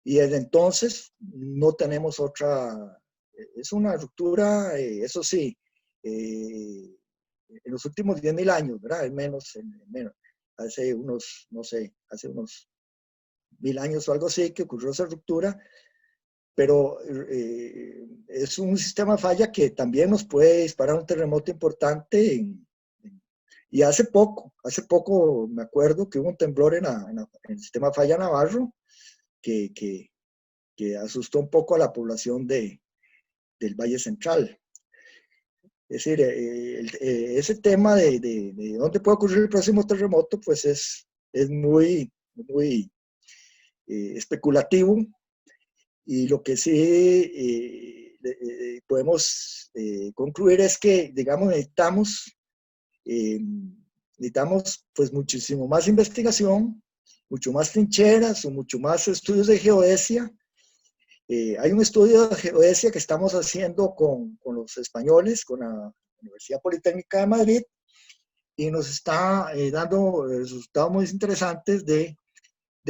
desde entonces no tenemos otra, es una ruptura, eso sí, en los últimos 10.000 años, ¿verdad? Es menos, hace unos, no sé, hace unos 1000 años o algo así que ocurrió esa ruptura, pero es un sistema de falla que también nos puede disparar un terremoto importante. Y hace poco me acuerdo que hubo un temblor en el sistema de falla Navarro que asustó un poco a la población del Valle Central. Es decir, ese tema de dónde puede ocurrir el próximo terremoto, pues es muy especulativo, y lo que sí podemos concluir es que, digamos, necesitamos pues muchísimo más investigación, mucho más trincheras o mucho más estudios de geodesia. Hay un estudio de geodesia que estamos haciendo con los españoles, con la Universidad Politécnica de Madrid, y nos está dando resultados muy interesantes de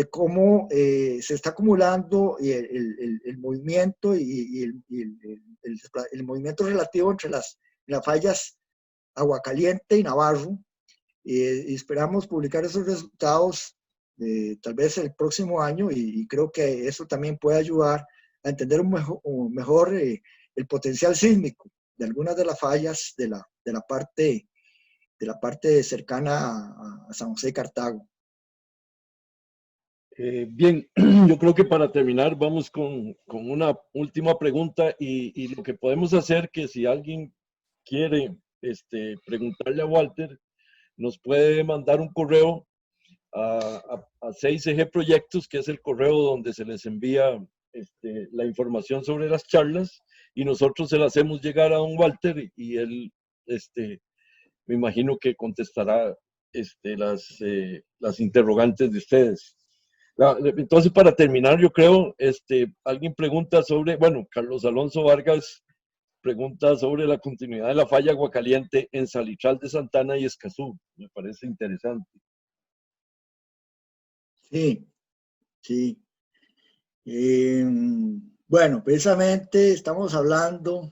cómo se está acumulando el movimiento y el movimiento relativo entre las fallas Aguacaliente y Navarro. Y esperamos publicar esos resultados tal vez el próximo año, y creo que eso también puede ayudar a entender mejor el potencial sísmico de algunas de las fallas de la parte cercana a San José y Cartago. Bien, yo creo que para terminar vamos con una última pregunta, y lo que podemos hacer, que si alguien quiere preguntarle a Walter, nos puede mandar un correo a 6G Proyectos, que es el correo donde se les envía la información sobre las charlas, y nosotros se la hacemos llegar a don Walter, y él me imagino que contestará las interrogantes de ustedes. Entonces, para terminar, yo creo, alguien pregunta sobre, bueno, Carlos Alonso Vargas pregunta sobre la continuidad de la falla Aguacaliente en Salitral de Santana y Escazú. Me parece interesante. Sí, sí. Bueno, precisamente estamos hablando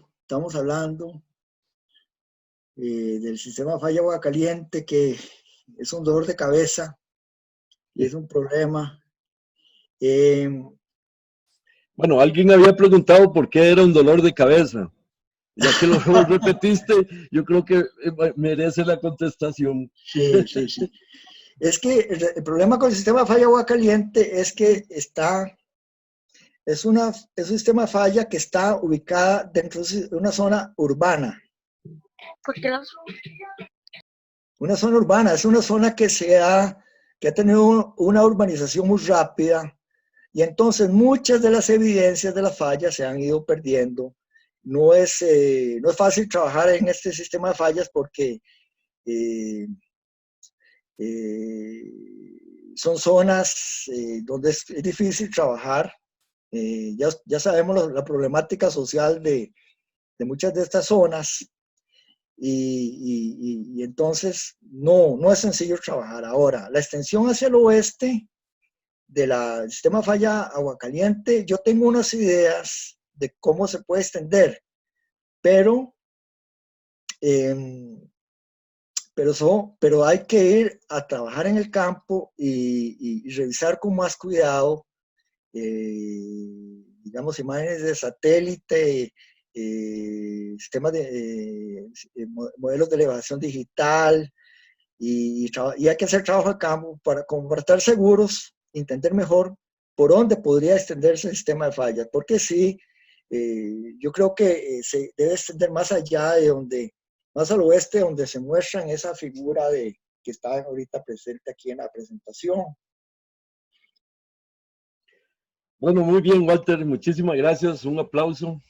del sistema falla Aguacaliente, que es un dolor de cabeza y es un problema. Bueno, alguien había preguntado por qué era un dolor de cabeza. Ya que lo repetiste, yo creo que merece la contestación. Sí, sí, sí. Es que el problema con el sistema falla Aguacaliente es que es un sistema falla que está ubicada dentro de una zona urbana. ¿Por qué Una zona urbana, es una zona que ha tenido una urbanización muy rápida, y entonces muchas de las evidencias de las fallas se han ido perdiendo. No es fácil trabajar en este sistema de fallas porque son zonas donde es difícil trabajar. Ya sabemos la problemática social de muchas de estas zonas, y entonces no es sencillo trabajar. Ahora, la extensión hacia el oeste del sistema falla Aguacaliente, yo tengo unas ideas de cómo se puede extender, pero hay que ir a trabajar en el campo y revisar con más cuidado, digamos, imágenes de satélite, sistemas de modelos de elevación digital, y hay que hacer trabajo de campo para estar seguros, entender mejor por dónde podría extenderse el sistema de fallas, porque sí, yo creo que se debe extender más allá más al oeste, donde se muestran esa figura que está ahorita presente aquí en la presentación. Bueno, muy bien, Walter, muchísimas gracias, un aplauso.